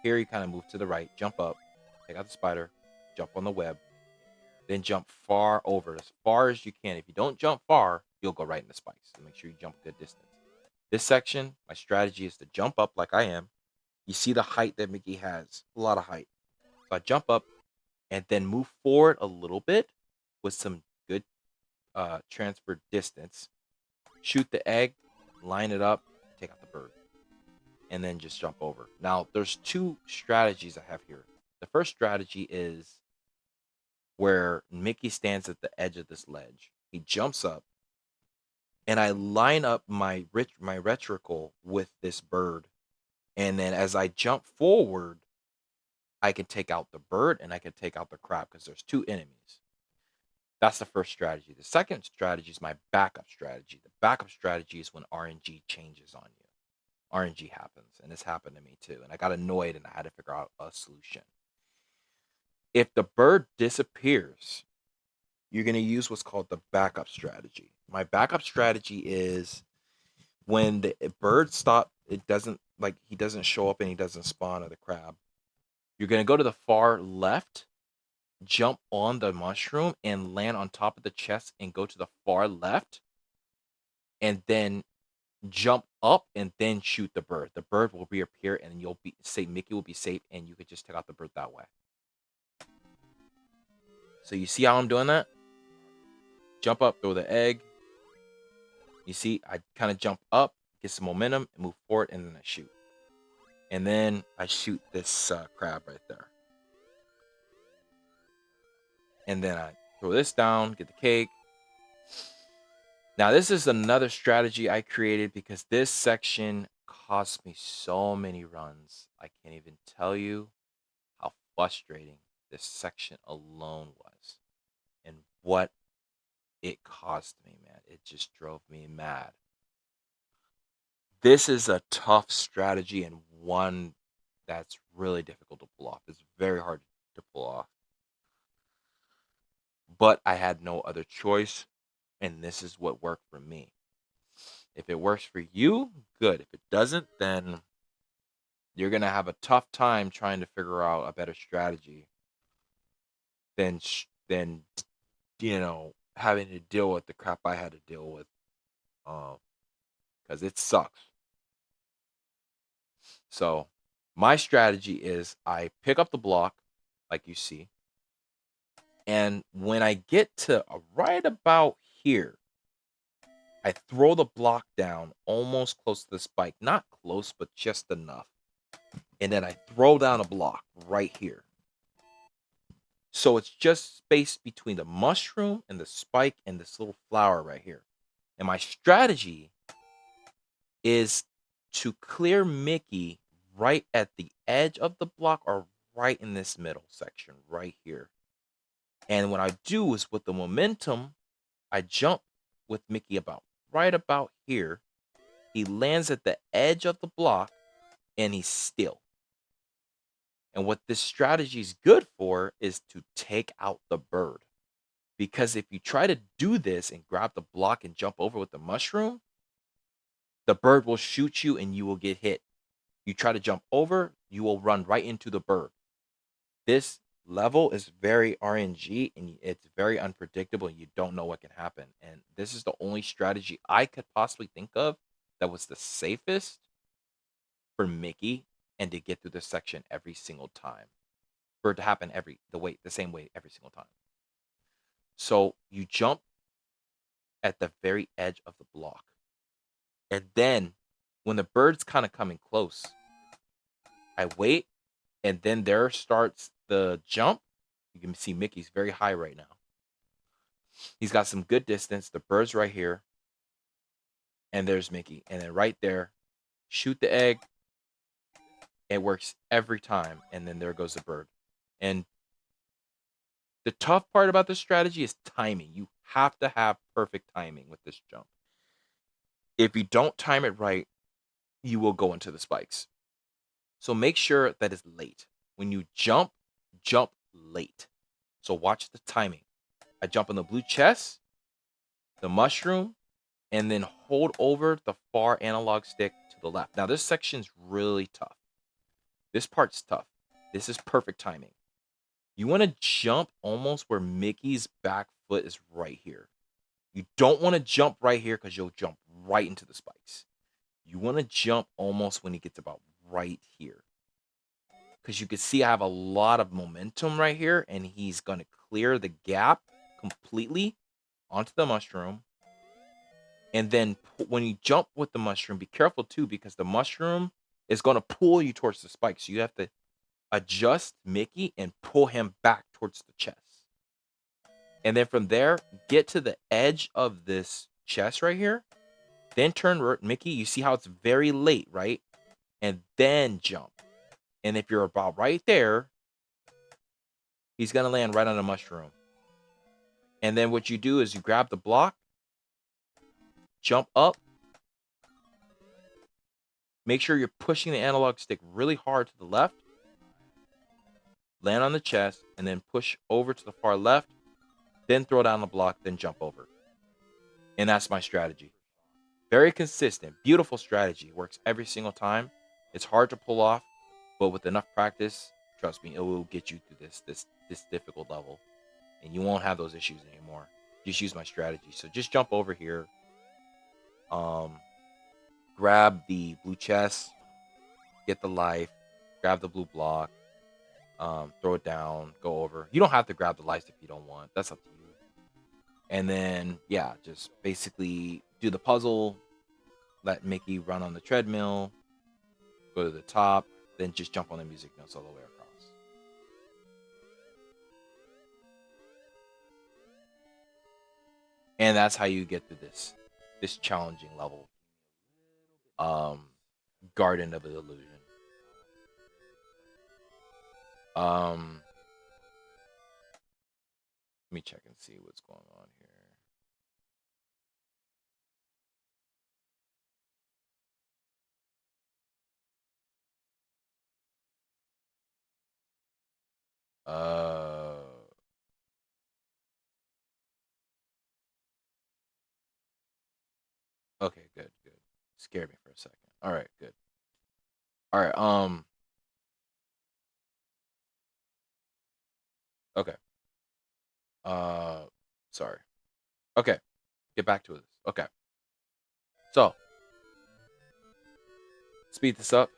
Here you kind of move to the right, jump up, take out the spider, jump on the web, then jump far over as far as you can. If you don't jump far, you'll go right in the spikes. So make sure you jump a good distance. This section, my strategy is to jump up like I am. You see the height that Mickey has, a lot of height. So I jump up and then move forward a little bit with some good transfer distance. Shoot the egg, line it up, take out the bird, and then just jump over. Now, there's two strategies I have here. The first strategy is where Mickey stands at the edge of this ledge. He jumps up, and I line up my retricle with this bird. And then as I jump forward, I can take out the bird and I can take out the crab because there's two enemies. That's the first strategy. The second strategy is my backup strategy. The backup strategy is when RNG changes on you. RNG happens, and this happened to me too. And I got annoyed and I had to figure out a solution. If the bird disappears, you're going to use what's called the backup strategy. My backup strategy is when the bird stop, it doesn't like he doesn't show up and he doesn't spawn or the crab. You're going to go to the far left, jump on the mushroom and land on top of the chest and go to the far left and then jump up and then shoot the bird. The bird will reappear and you'll be say Mickey will be safe and you could just take out the bird that way. So you see how I'm doing that? Jump up, throw the egg. You see, I kind of jump up, get some momentum, and move forward, and then I shoot. And then I shoot this crab right there. And then I throw this down, get the cake. Now, this is another strategy I created because this section cost me so many runs. I can't even tell you how frustrating this section alone was and what it cost me, man. It just drove me mad. This is a tough strategy and one that's really difficult to pull off. It's very hard to pull off. But I had no other choice, and this is what worked for me. If it works for you, good. If it doesn't, then you're going to have a tough time trying to figure out a better strategy than having to deal with the crap I had to deal with because it sucks. So my strategy is I pick up the block like you see, and when I get to right about here, I throw the block down almost close to the spike. Not close, but just enough. And then I throw down a block right here. So it's just space between the mushroom and the spike and this little flower right here. And my strategy is to clear Mickey right at the edge of the block or right in this middle section right here. And what I do is with the momentum, I jump with Mickey right about here. He lands at the edge of the block and he's still. And what this strategy is good for is to take out the bird. Because if you try to do this and grab the block and jump over with the mushroom, the bird will shoot you and you will get hit. You try to jump over, you will run right into the bird. This level is very RNG and it's very unpredictable and you don't know what can happen. And this is the only strategy I could possibly think of that was the safest for Mickey and to get through this section every single time. For it to happen the same way every single time. So you jump at the very edge of the block. And then when the bird's kind of coming close, I wait and then there starts the jump. You can see Mickey's very high right now. He's got some good distance. The bird's right here. And there's Mickey. And then right there, shoot the egg. It works every time. And then there goes the bird. And the tough part about this strategy is timing. You have to have perfect timing with this jump. If you don't time it right, you will go into the spikes. So make sure that it's late. When you jump late. So watch the timing. I jump on the blue chest, the mushroom, and then hold over the far analog stick to the left. Now this section's really tough. This part's tough. This is perfect timing. You want to jump almost where Mickey's back foot is right here. You don't want to jump right here because you'll jump right into the spikes. You want to jump almost when he gets about right here. Because you can see I have a lot of momentum right here, and he's going to clear the gap completely onto the mushroom. And then when you jump with the mushroom, be careful too, because the mushroom is going to pull you towards the spike. So you have to adjust Mickey and pull him back towards the chest. And then from there, get to the edge of this chest right here. Then turn Mickey. You see how it's very late, right? And then jump. And if you're about right there, he's going to land right on a mushroom. And then what you do is you grab the block, jump up. Make sure you're pushing the analog stick really hard to the left. land on the chest, and then push over to the far left, then throw down the block, then jump over. And that's my strategy. Very consistent, beautiful strategy. Works every single time. It's hard to pull off, but with enough practice, trust me, it will get you through this difficult level, and you won't have those issues anymore. Just use my strategy. So just jump over here, um, grab the blue chest, get the life, grab the blue block, throw it down, go over. You don't have to grab the life if you don't want. That's up to you. And then yeah, just basically do the puzzle. Let Mickey run on the treadmill, go to the top, then just jump on the music notes all the way across. And that's how you get through this challenging level. Um, Garden of the Illusion. Um, Let me check and see what's going on here. Uh, okay, good, good. Scared me for a second. All right, good. All right, okay. Uh, Sorry. Okay, get back to this. Okay, so speed this up.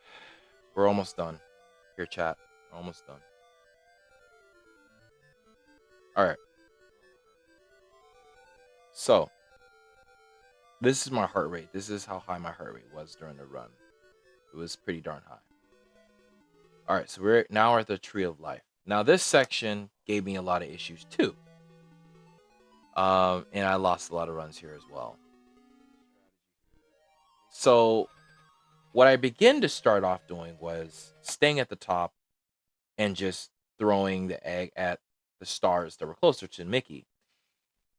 We're almost done. Here, chat. We're almost done. All right. So this is my heart rate. This is how high my heart rate was during the run. It was pretty darn high. All right, so we're now at the Tree of Life. Now this section gave me a lot of issues too. And I lost a lot of runs here as well. So what I began to start off doing was staying at the top and just throwing the egg at the stars that were closer to Mickey.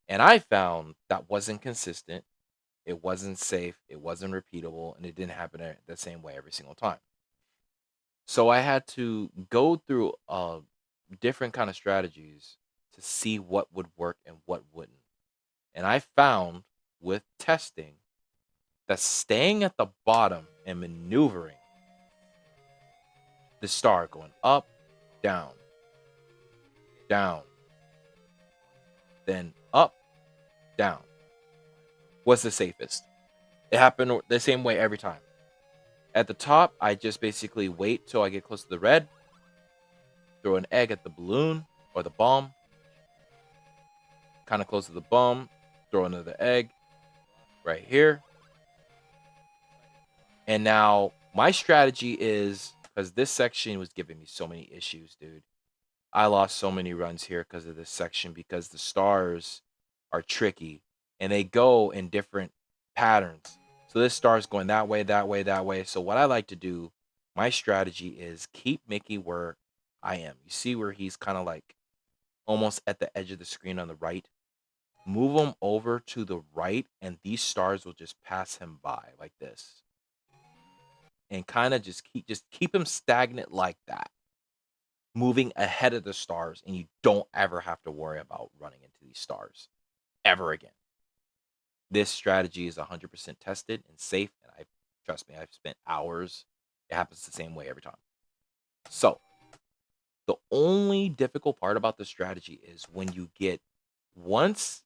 And I found that wasn't consistent. It wasn't safe. It wasn't repeatable, and it didn't happen the same way every single time. So I had to go through different kind of strategies to see what would work and what wouldn't. And I found with testing that staying at the bottom and maneuvering the star going up, down, down, then up, down was the safest. It happened the same way every time. At the top, I just basically wait till I get close to the red, throw an egg at the balloon or the bomb, kind of close to the bomb, throw another egg right here. And now my strategy is because this section was giving me so many issues, dude. I lost so many runs here because of this section because the stars are tricky and they go in different patterns. So this star is going that way, that way, that way. So what I like to do, my strategy is keep Mickey where I am. You see where he's kind of like almost at the edge of the screen on the right. Move him over to the right, and these stars will just pass him by like this, and kind of just keep him stagnant like that, moving ahead of the stars, and you don't ever have to worry about running into these stars ever again. This strategy is 100% tested and safe, and I trust me, I've spent hours. It happens the same way every time. So the only difficult part about this strategy is when you get once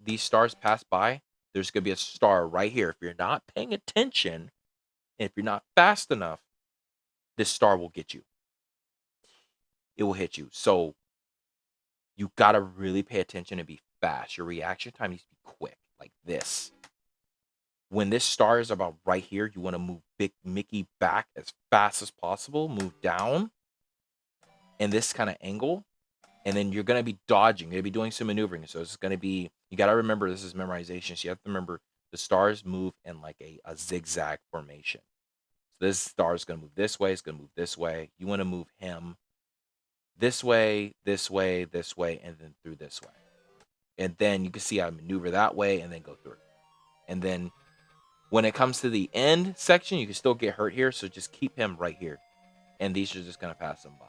these stars pass by, there's gonna be a star right here. If you're not paying attention, and if you're not fast enough, this star will get you. It will hit you. So you gotta really pay attention and be fast. Your reaction time needs to be quick, like this. When this star is about right here, you want to move Big Mickey back as fast as possible, move down in this kind of angle, and then you're gonna be dodging, you're gonna be doing some maneuvering. So it's gonna be, you gotta remember this is memorization. So you have to remember the stars move in like a zigzag formation. So this star is gonna move this way, it's gonna move this way. You want to move him this way, this way, this way, and then through this way. And then you can see I maneuver that way and then go through. And then when it comes to the end section, you can still get hurt here. So just keep him right here. And these are just going to pass them by.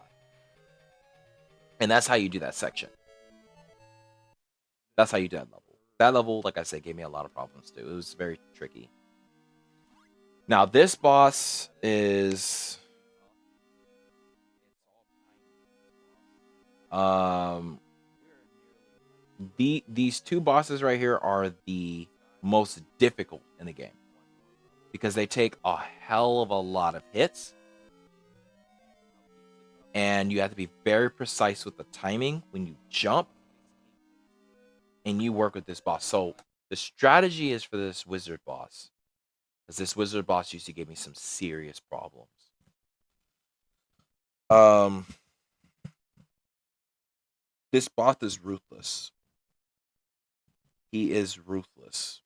And that's how you do that section. That's how you do that level. That level, like I said, gave me a lot of problems too. It was very tricky. Now this boss is um these two bosses right here are the most difficult in the game because they take a hell of a lot of hits and you have to be very precise with the timing when you jump and you work with this boss. So the strategy is for this wizard boss, because this wizard boss used to give me some serious problems. Um, this boss is ruthless. He is ruthless.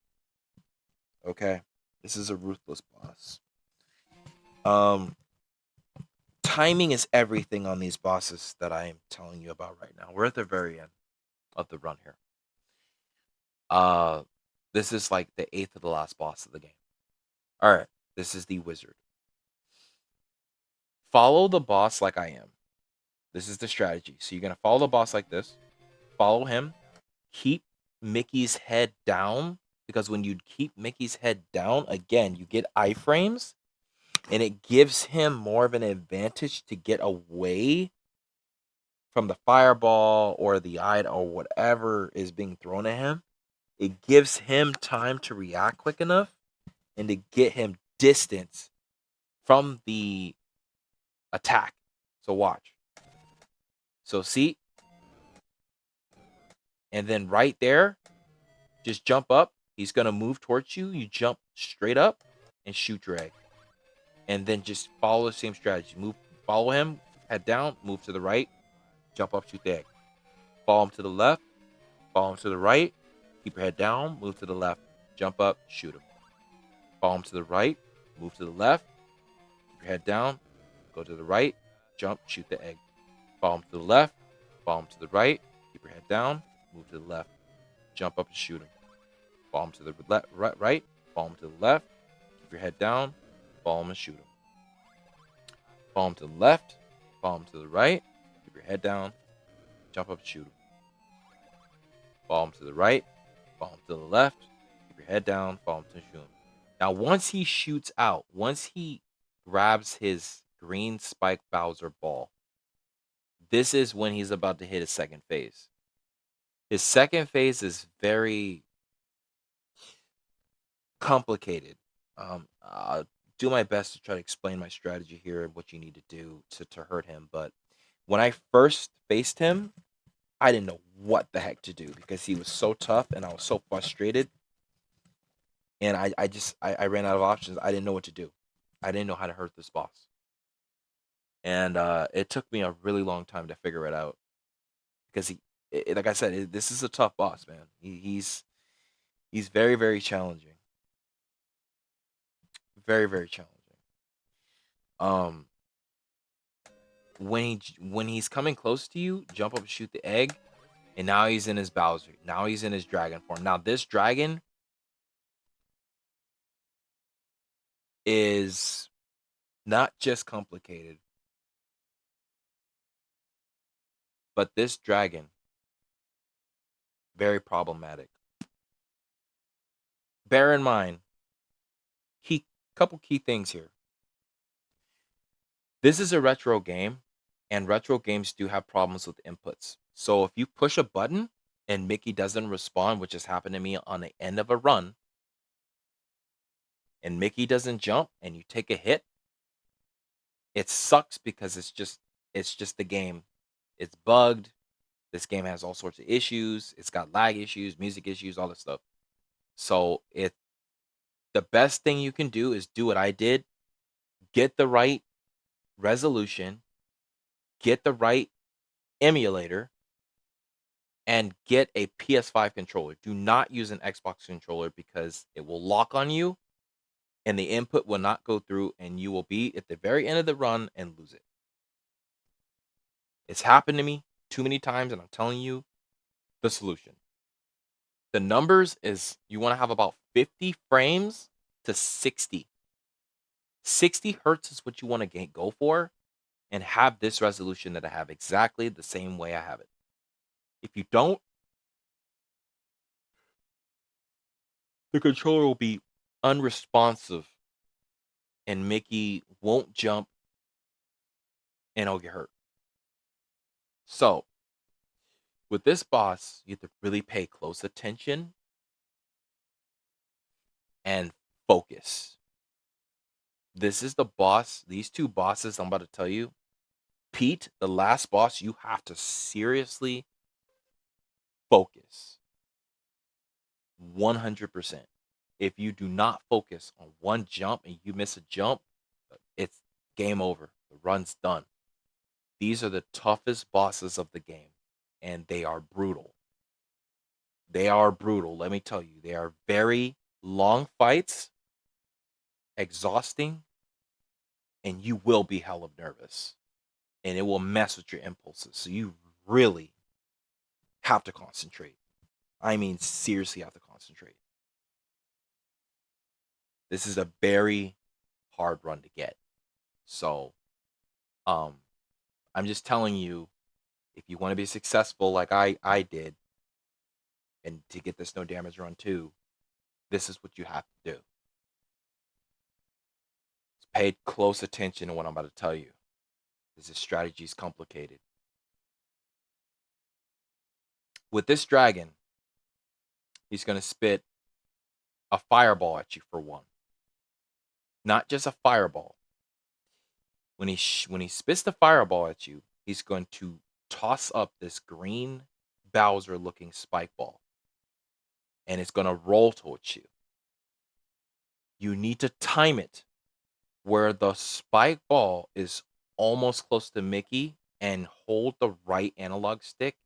Okay, this is a ruthless boss. Um, timing is everything on these bosses that I am telling you about right now. We're at the very end of the run here. Uh, this is like the eighth of the last boss of the game. All right, this is the wizard. Follow the boss like I am. This is the strategy. So you're gonna follow the boss like this. Follow him. Keep Mickey's head down, because when you keep Mickey's head down, again, you get iframes, and it gives him more of an advantage to get away from the fireball or the eye or whatever is being thrown at him. It gives him time to react quick enough and to get him distance from the attack. So watch. So see, and then right there, just jump up. He's gonna move towards you. You jump straight up and shoot your egg. And then just follow the same strategy. Follow him, head down, move to the right, jump up, shoot the egg. Follow him to the left, follow him to the right, keep your head down, move to the left, jump up, shoot him. Follow him to the right, move to the left, keep your head down, go to the right, jump, shoot the egg. Follow him to the left, follow him to the right, keep your head down, move to the left, jump up and shoot him. Follow him to the right, follow him to the left, keep your head down, follow him and shoot him. Follow him to the left, follow him to the right, keep your head down, jump up and shoot him. Follow him to the right, follow him to the left, keep your head down, follow him to shoot him. Now, once he shoots out, once he grabs his green spike Bowser ball, this is when he's about to hit his second phase. His second phase is very complicated. I'll do my best to try to explain my strategy here and what you need to do to hurt him. But when I first faced him, I didn't know what the heck to do because he was so tough and I was so frustrated. And I ran out of options. I didn't know what to do. I didn't know how to hurt this boss. And it took me a really long time to figure it out because like I said, this is a tough boss, man. He's very, very challenging. Very, very challenging. Um, when he's coming close to you, jump up and shoot the egg, and now he's in his Bowser. Now he's in his dragon form. Now this dragon is not just complicated, but this dragon very problematic. Bear in mind, couple key things here. This is a retro game, and retro games do have problems with inputs. So if you push a button and Mickey doesn't respond, which has happened to me on the end of a run, and Mickey doesn't jump and you take a hit, it sucks because it's just the game. It's bugged. This game has all sorts of issues. It's got lag issues, music issues, all this stuff. So the best thing you can do is do what I did. Get the right resolution, get the right emulator, and get a PS5 controller. Do not use an Xbox controller because it will lock on you and the input will not go through and you will be at the very end of the run and lose it. It's happened to me too many times and I'm telling you the solution. The numbers is you want to have about 50 frames to 60. 60 hertz is what you want to go for, and have this resolution that I have exactly the same way I have it. If you don't, the controller will be unresponsive and Mickey won't jump and I'll get hurt. So, with this boss, you have to really pay close attention and focus. This is the boss, these two bosses I'm about to tell you. Pete, the last boss, you have to seriously focus 100%. If you do not focus on one jump and you miss a jump, it's game over. The run's done. These are the toughest bosses of the game, and they are brutal. They are brutal, let me tell you. They are very long fights, exhausting, and you will be hella nervous. And it will mess with your impulses. So you really have to concentrate. I mean, seriously have to concentrate. This is a very hard run to get. So, um, I'm just telling you, if you want to be successful like I did, and to get this no damage run too, this is what you have to do. Pay close attention to what I'm about to tell you. This strategy is complicated. With this dragon, he's going to spit a fireball at you for one. Not just a fireball. When he spits the fireball at you, he's going to toss up this green Bowser looking spike ball. And it's going to roll towards you. You need to time it where the spike ball is almost close to Mickey and hold the right analog stick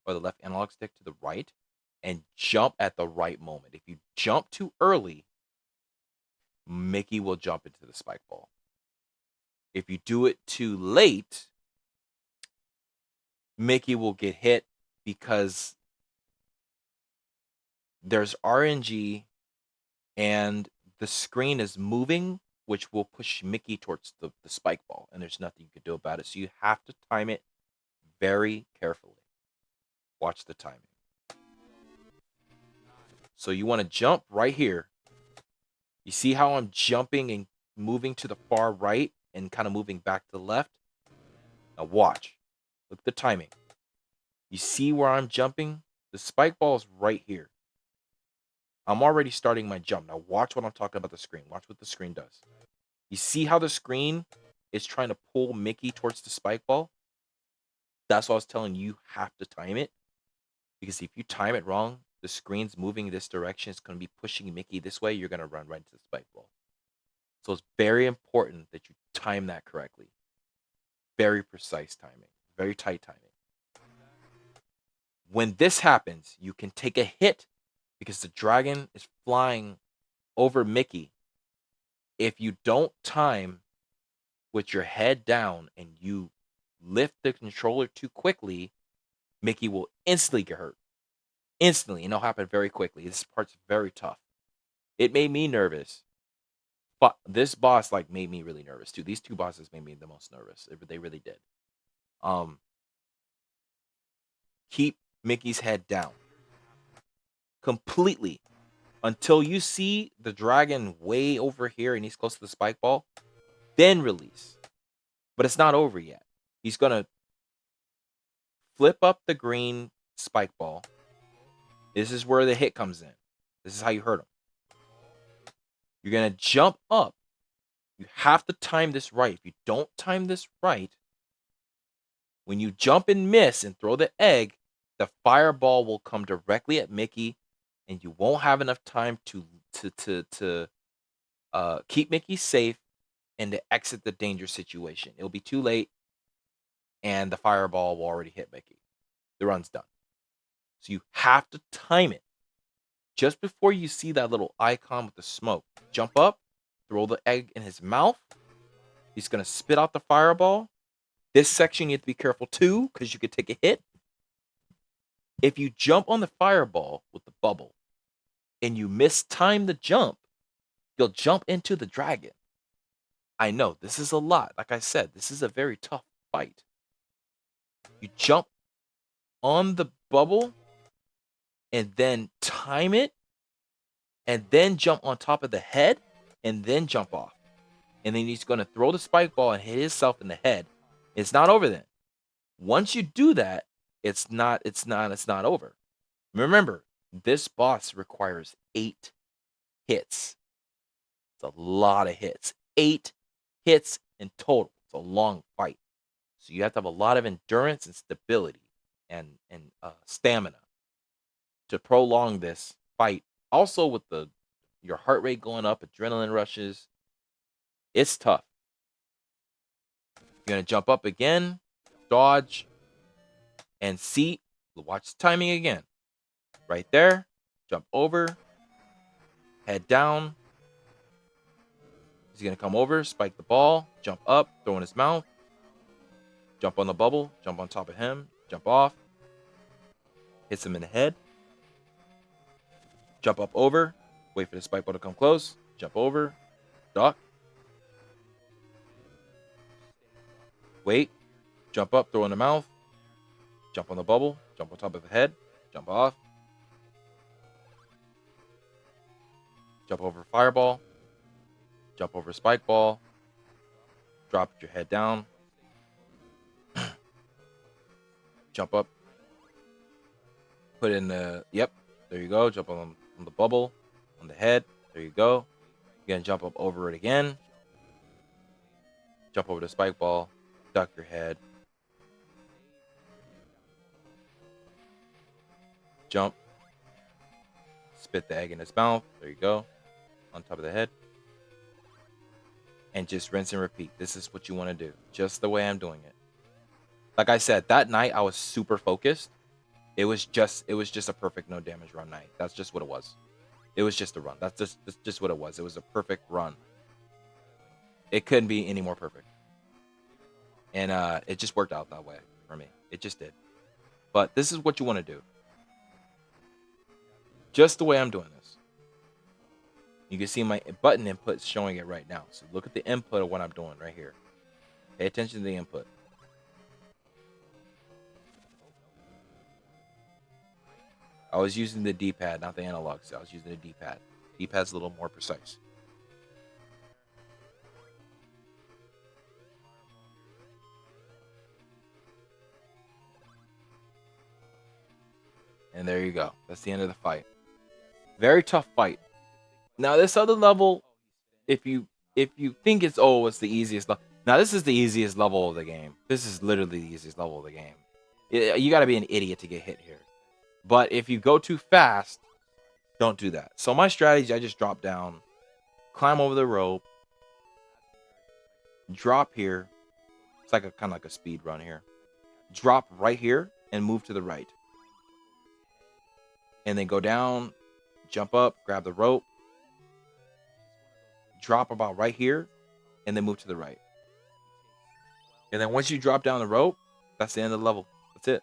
or the left analog stick to the right and jump at the right moment. If you jump too early, Mickey will jump into the spike ball. If you do it too late, Mickey will get hit because there's RNG and the screen is moving, which will push Mickey towards the spike ball, and there's nothing you can do about it. So you have to time it very carefully. Watch the timing. So you want to jump right here. You see how I'm jumping and moving to the far right and kind of moving back to the left? Now watch. Look at the timing. You see where I'm jumping? The spike ball is right here. I'm already starting my jump. Now watch what I'm talking about the screen. Watch what the screen does. You see how the screen is trying to pull Mickey towards the spike ball? That's what I was telling you. You have to time it. Because if you time it wrong, the screen's moving this direction. It's going to be pushing Mickey this way. You're going to run right into the spike ball. So it's very important that you time that correctly. Very precise timing. Very tight timing. When this happens, you can take a hit because the dragon is flying over Mickey. If you don't time with your head down and you lift the controller too quickly, Mickey will instantly get hurt. Instantly, and it'll happen very quickly. This part's very tough. It made me nervous. But this boss made me really nervous too. These two bosses made me the most nervous. They really did. Um, keep Mickey's head down completely until you see the dragon way over here and he's close to the spike ball. Then release. But it's not over yet. He's gonna flip up the green spike ball. This is where the hit comes in. This is how you hurt him. You're gonna jump up. You have to time this right. If you don't time this right, when you jump and miss and throw the egg, the fireball will come directly at Mickey, and you won't have enough time to keep Mickey safe and to exit the danger situation. It'll be too late, and the fireball will already hit Mickey. The run's done. So you have to time it. Just before you see that little icon with the smoke, jump up, throw the egg in his mouth. He's going to spit out the fireball. This section you have to be careful too, because you could take a hit. If you jump on the fireball with the bubble and you mistime the jump, you'll jump into the dragon. I know this is a lot. Like I said, this is a very tough fight. You jump on the bubble and then time it and then jump on top of the head and then jump off. And then he's going to throw the spike ball and hit himself in the head. It's not over then. Once you do that, it's not over. Remember, this boss requires 8 hits. It's a lot of hits. 8 hits in total. It's a long fight. So you have to have a lot of endurance and stability and stamina to prolong this fight. Also, with your heart rate going up, adrenaline rushes, it's tough. You're gonna jump up again, dodge, and see. Watch the timing again. Right there, jump over, head down. He's gonna come over, spike the ball, jump up, throw in his mouth, jump on the bubble, jump on top of him, jump off, hits him in the head, jump up over, wait for the spike ball to come close, jump over, duck, wait, jump up, throw in the mouth, jump on the bubble, jump on top of the head, jump off, jump over fireball, jump over spike ball, drop your head down, jump up, put in yep, there you go, jump on the bubble, on the head, there you go. You're gonna jump up over it again, jump over the spike ball, duck your head, jump, spit the egg in his mouth, there you go, on top of the head, and just rinse and repeat. This is what you want to do, just the way I'm doing it. Like I said, that night I was super focused. It was just a perfect no damage run night. That's just what it was. It was just a run. That's just what it was. It was a perfect run. It couldn't be any more perfect. And it just worked out that way for me. It just did. But this is what you want to do. Just the way I'm doing this. You can see my button input showing it right now. So look at the input of what I'm doing right here. Pay attention to the input. I was using the D-pad, not the analog. So I was using the D-pad. D-pad's a little more precise. And there you go. That's the end of the fight. Very tough fight. Now this other level, if you think it's the easiest level. Now this is the easiest level of the game. This is literally the easiest level of the game. You got to be an idiot to get hit here. But if you go too fast, don't do that. So my strategy, I just drop down, climb over the rope, drop here. It's like a kind of like a speed run here. Drop right here and move to the right. And then go down, jump up, grab the rope, drop about right here, and then move to the right. And then once you drop down the rope, that's the end of the level. That's it.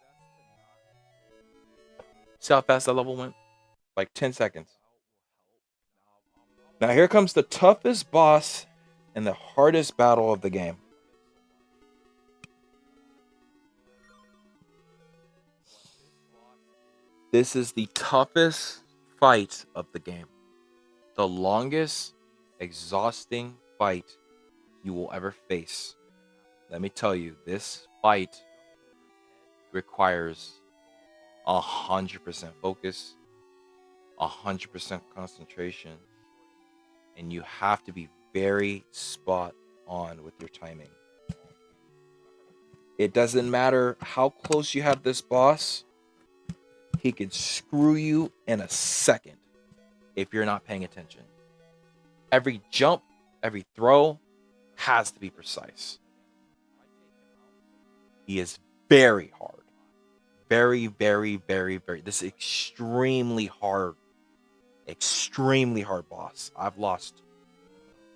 See how fast that level went? Like 10 seconds. Now here comes the toughest boss and the hardest battle of the game. This is the toughest fight of the game. The longest, exhausting fight you will ever face. Let me tell you, this fight requires 100% focus, 100% concentration, and you have to be very spot on with your timing. It doesn't matter how close you have this boss, he can screw you in a second if you're not paying attention. Every jump, every throw has to be precise. He is very hard. Very, very, very, very. This is extremely hard boss. I've lost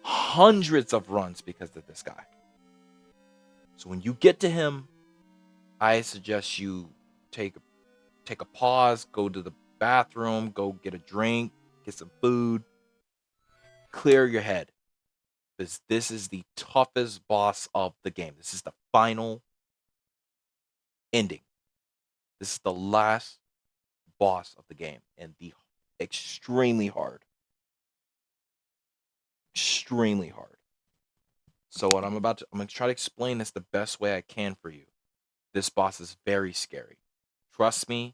hundreds of runs because of this guy. So when you get to him, I suggest you take a pause, go to the bathroom, go get a drink, get some food, clear your head. because this is the toughest boss of the game. This is the final ending. This is the last boss of the game and the extremely hard. Extremely hard. So what I'm gonna try to explain this the best way I can for you. This boss is very scary. Trust me,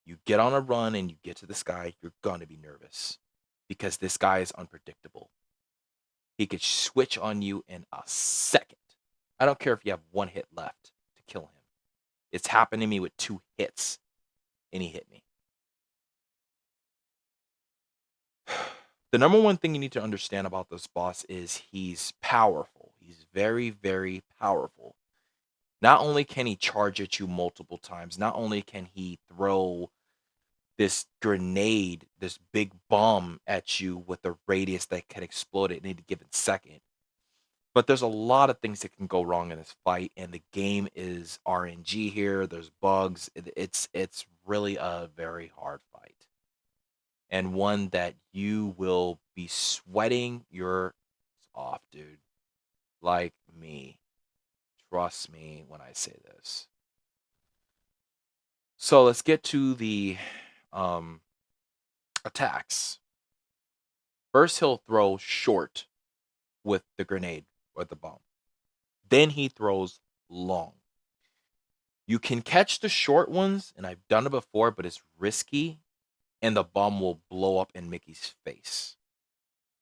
you get on a run and you get to this guy, you're gonna be nervous because this guy is unpredictable. He could switch on you in a second. I don't care if you have one hit left to kill him. It's happened to me with 2 hits, and he hit me. The number one thing you need to understand about this boss is he's powerful. He's very, very powerful. Not only can he charge at you multiple times, not only can he throw this grenade, this big bomb at you with a radius that can explode at any given second. But there's a lot of things that can go wrong in this fight, and the game is RNG here. There's bugs. It's really a very hard fight, and one that you will be sweating your off, dude. Like me. Trust me when I say this. So let's get to the um, attacks. First, he'll throw short with the grenade or the bomb. Then he throws long. You can catch the short ones, and I've done it before, but it's risky, and the bomb will blow up in Mickey's face.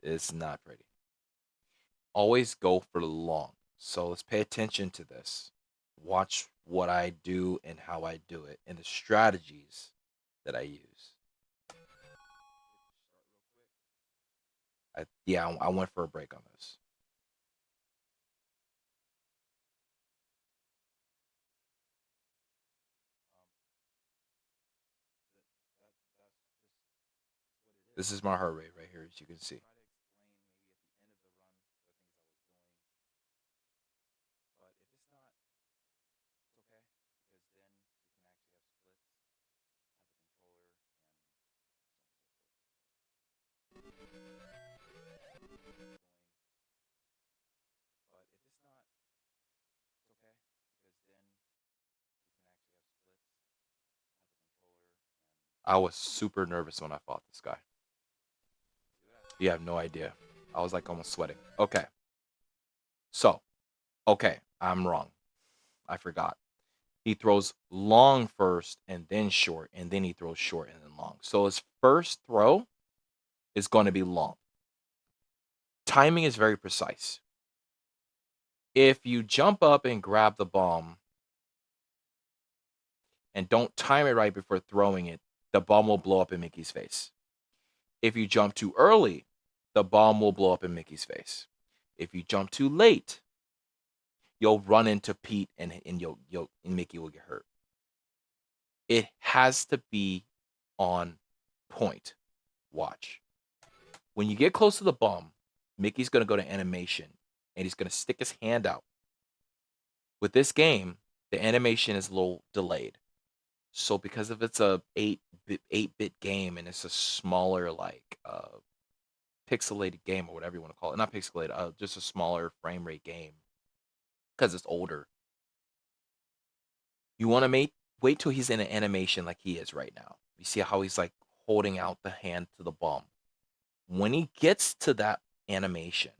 It's not pretty. Always go for the long. So let's pay attention to this. Watch what I do and how I do it, and the strategies that I use. I went for a break on this. This is my heart rate right here, as you can see. I was super nervous when I fought this guy. You have no idea. I was like almost sweating. Okay. So, okay, I'm wrong. I forgot. He throws long first and then short, and then he throws short and then long. So his first throw is going to be long. Timing is very precise. If you jump up and grab the bomb and don't time it right before throwing it, the bomb will blow up in Mickey's face. If you jump too early, the bomb will blow up in Mickey's face. If you jump too late, you'll run into Pete and Mickey will get hurt. It has to be on point. Watch. When you get close to the bomb, Mickey's going to go to animation and he's going to stick his hand out. With this game, the animation is a little delayed. So because if it's a 8-bit game and it's a smaller like pixelated game or whatever you want to call it, not pixelated, just a smaller frame rate game because it's older. You want to wait till he's in an animation like he is right now. You see how he's like holding out the hand to the bomb. When he gets to that animation,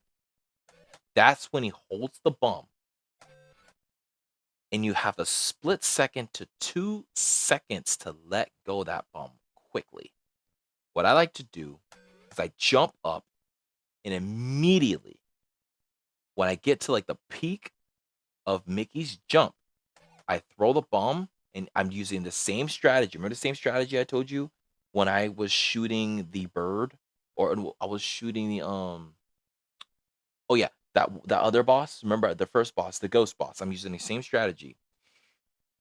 that's when he holds the bomb. And you have a split second to 2 seconds to let go of that bomb quickly. What I like to do is I jump up and immediately when I get to like the peak of Mickey's jump, I throw the bomb and I'm using the same strategy. Remember the same strategy I told you when I was shooting the bird or I was shooting the oh yeah, that other boss. Remember the first boss, the ghost boss. I'm using the same strategy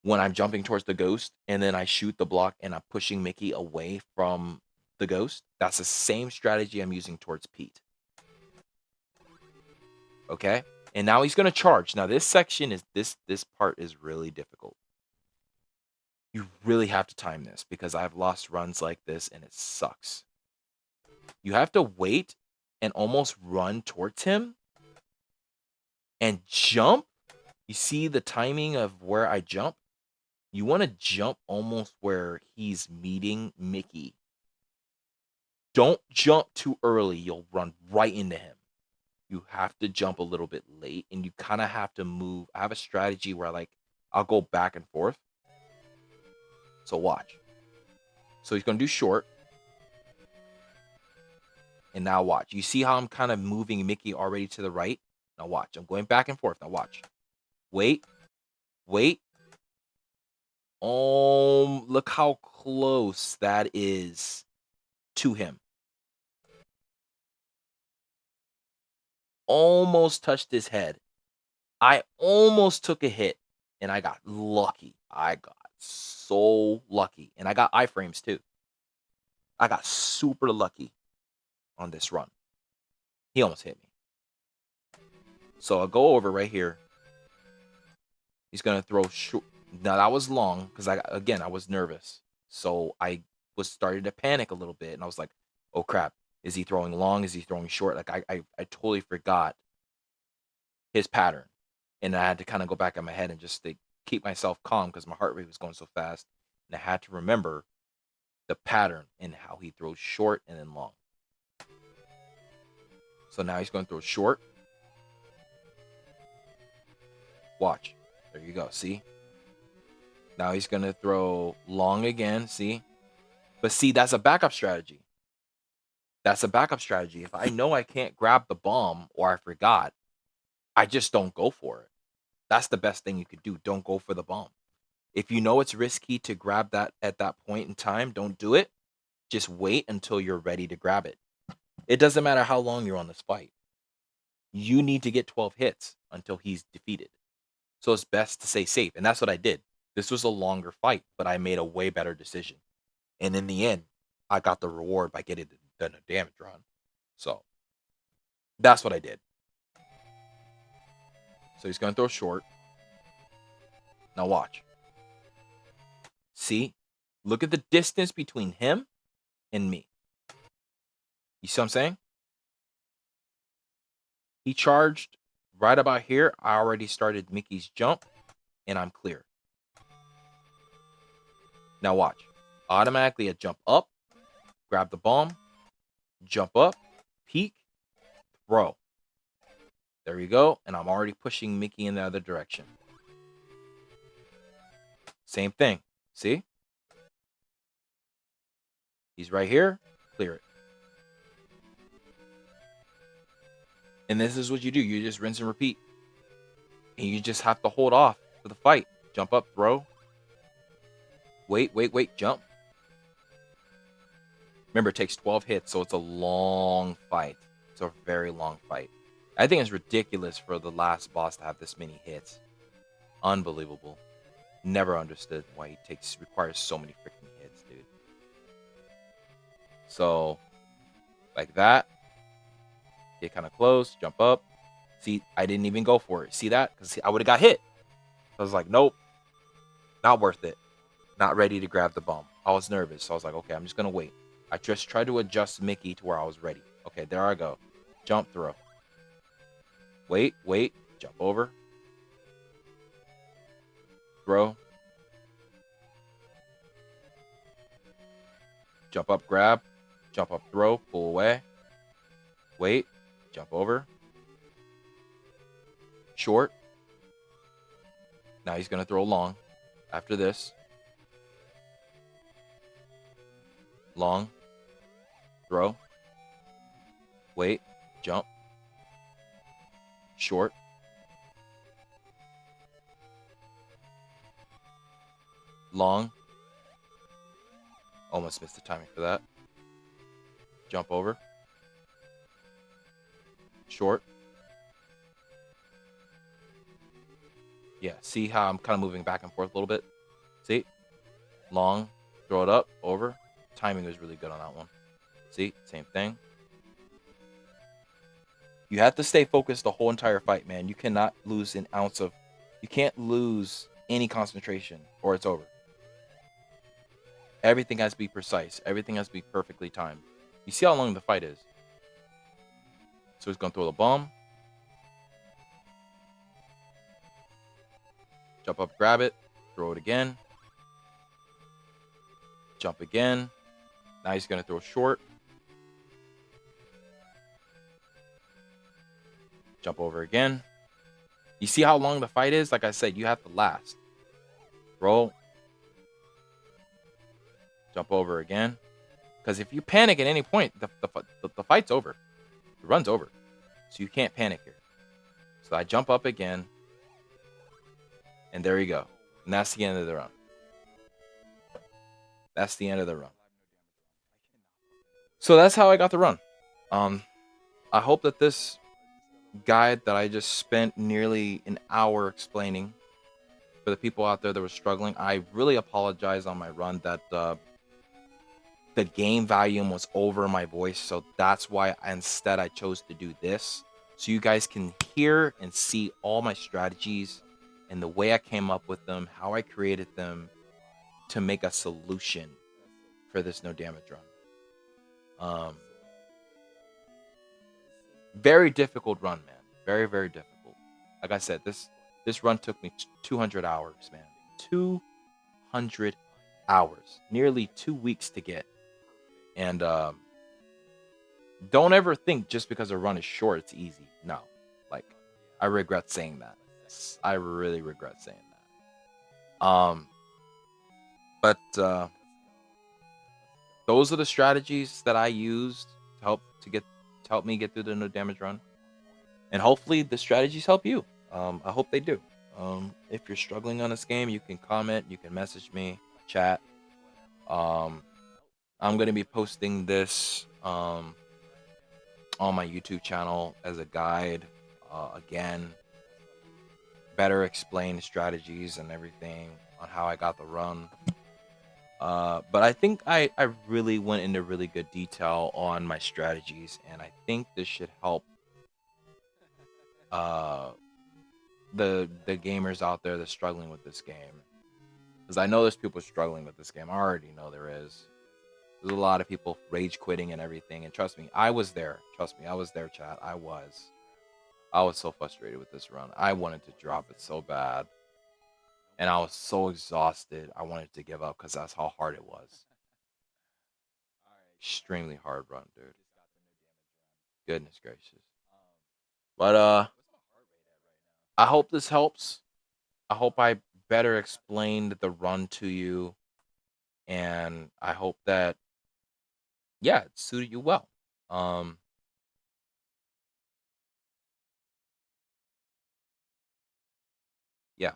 when I'm jumping towards the ghost and then I shoot the block and I'm pushing Mickey away from the ghost. That's the same strategy I'm using towards Pete. Okay? And now he's going to charge. Now this section is this part is really difficult. You really have to time this because I've lost runs like this and it sucks. You have to wait and almost run towards him and jump. You see the timing of where I jump? You want to jump almost where he's meeting Mickey. Don't jump too early. You'll run right into him. You have to jump a little bit late and you kind of have to move. I have a strategy where I'll go back and forth. So watch. So he's going to do short. And now watch. You see how I'm kind of moving Mickey already to the right? Now watch. I'm going back and forth. Now watch. Wait. Wait. Oh, look how close that is to him. Almost touched his head. I almost took a hit and I got lucky. I got so lucky. And I got iframes too. I got super lucky on this run. He almost hit me. So I'll go over right here. He's going to throw short. Now that was long because I was nervous. So I was starting to panic a little bit and I was like, oh crap. Is he throwing long? Is he throwing short? Like I totally forgot his pattern. And I had to kind of go back in my head and just to keep myself calm because my heart rate was going so fast. And I had to remember the pattern and how he throws short and then long. So now he's going to throw short. Watch. There you go. See? Now he's going to throw long again. See? But see, that's a backup strategy. That's a backup strategy. If I know I can't grab the bomb or I forgot, I just don't go for it. That's the best thing you could do. Don't go for the bomb. If you know it's risky to grab that at that point in time, don't do it. Just wait until you're ready to grab it. It doesn't matter how long you're on this fight. You need to get 12 hits until he's defeated. So it's best to stay safe. And that's what I did. This was a longer fight, but I made a way better decision. And in the end, I got the reward by getting the damage run. So that's what I did. So he's going to throw short. Now watch. See? Look at the distance between him and me. You see what I'm saying? He charged right about here. I already started Mickey's jump, and I'm clear. Now watch. Automatically, I jump up, grab the bomb, jump up, peek, throw. There we go. And I'm already pushing Mickey in the other direction. Same thing. See? He's right here. Clear it. And this is what you do. You just rinse and repeat. And you just have to hold off for the fight. Jump up, throw. Wait, wait, wait. Jump. Remember, it takes 12 hits, so it's a long fight. It's a very long fight. I think it's ridiculous for the last boss to have this many hits. Unbelievable. Never understood why he requires so many freaking hits, dude. So, like that. Get kind of close, jump up. See, I didn't even go for it. See that? Because I would have got hit. I was like, nope, not worth it. Not ready to grab the bomb. I was nervous. So I was like, okay, I'm just going to wait. I just tried to adjust Mickey to where I was ready. Okay, there I go. Jump, throw. Wait, wait. Jump over. Throw. Jump up, grab. Jump up, throw. Pull away. Wait. Jump over. Short. Now he's going to throw long. After this. Long. Throw. Wait. Jump. Short. Long. Almost missed the timing for that. Jump over. Short. Yeah, see how I'm kind of moving back and forth a little bit? See? Long. Throw it up. Over. Timing was really good on that one. See? Same thing. You have to stay focused the whole entire fight, man. You cannot lose an ounce of... You can't lose any concentration or it's over. Everything has to be precise. Everything has to be perfectly timed. You see how long the fight is. So he's going to throw the bomb. jump up, grab it, throw it again, jump again. Now he's going to throw short, jump over again. You see how long the fight is? Like I said, you have to last. Roll, jump over again. Because if you panic at any point, the fight's over. The run's over. So you can't panic here. So I jump up again. And there you go. And that's the end of the run. That's the end of the run. So that's how I got the run. I hope that this guide that I just spent nearly an hour explaining for the people out there that were struggling, I really apologize on my run that the game volume was over my voice. So that's why instead I chose to do this. So you guys can hear and see all my strategies and the way I came up with them, how I created them to make a solution for this no damage run. Very difficult run, man. Very, very difficult. Like I said, this run took me 200 hours, man. 200 hours. Nearly 2 weeks to get. And don't ever think just because a run is short, it's easy. No. Like, I regret saying that. I really regret saying that. But those are the strategies that I used to help me get through the no damage run. And hopefully the strategies help you. I hope they do. If you're struggling on this game, you can comment, you can message me, chat. I'm going to be posting this on my YouTube channel as a guide. Again, better explain strategies and everything on how I got the run. But I think I really went into really good detail on my strategies, and I think this should help uh, the gamers out there that's struggling with this game. Because I know there's people struggling with this game. I already know there is. There's a lot of people rage quitting and everything. And trust me, I was there. Trust me, I was there, chat. I was. I was so frustrated with this run. I wanted to drop it so bad. And I was so exhausted. I wanted to give up because that's how hard it was. Extremely hard run, dude. Goodness gracious. But I hope this helps. I hope I better explained the run to you. And I hope that yeah, it suited you well. Um yeah.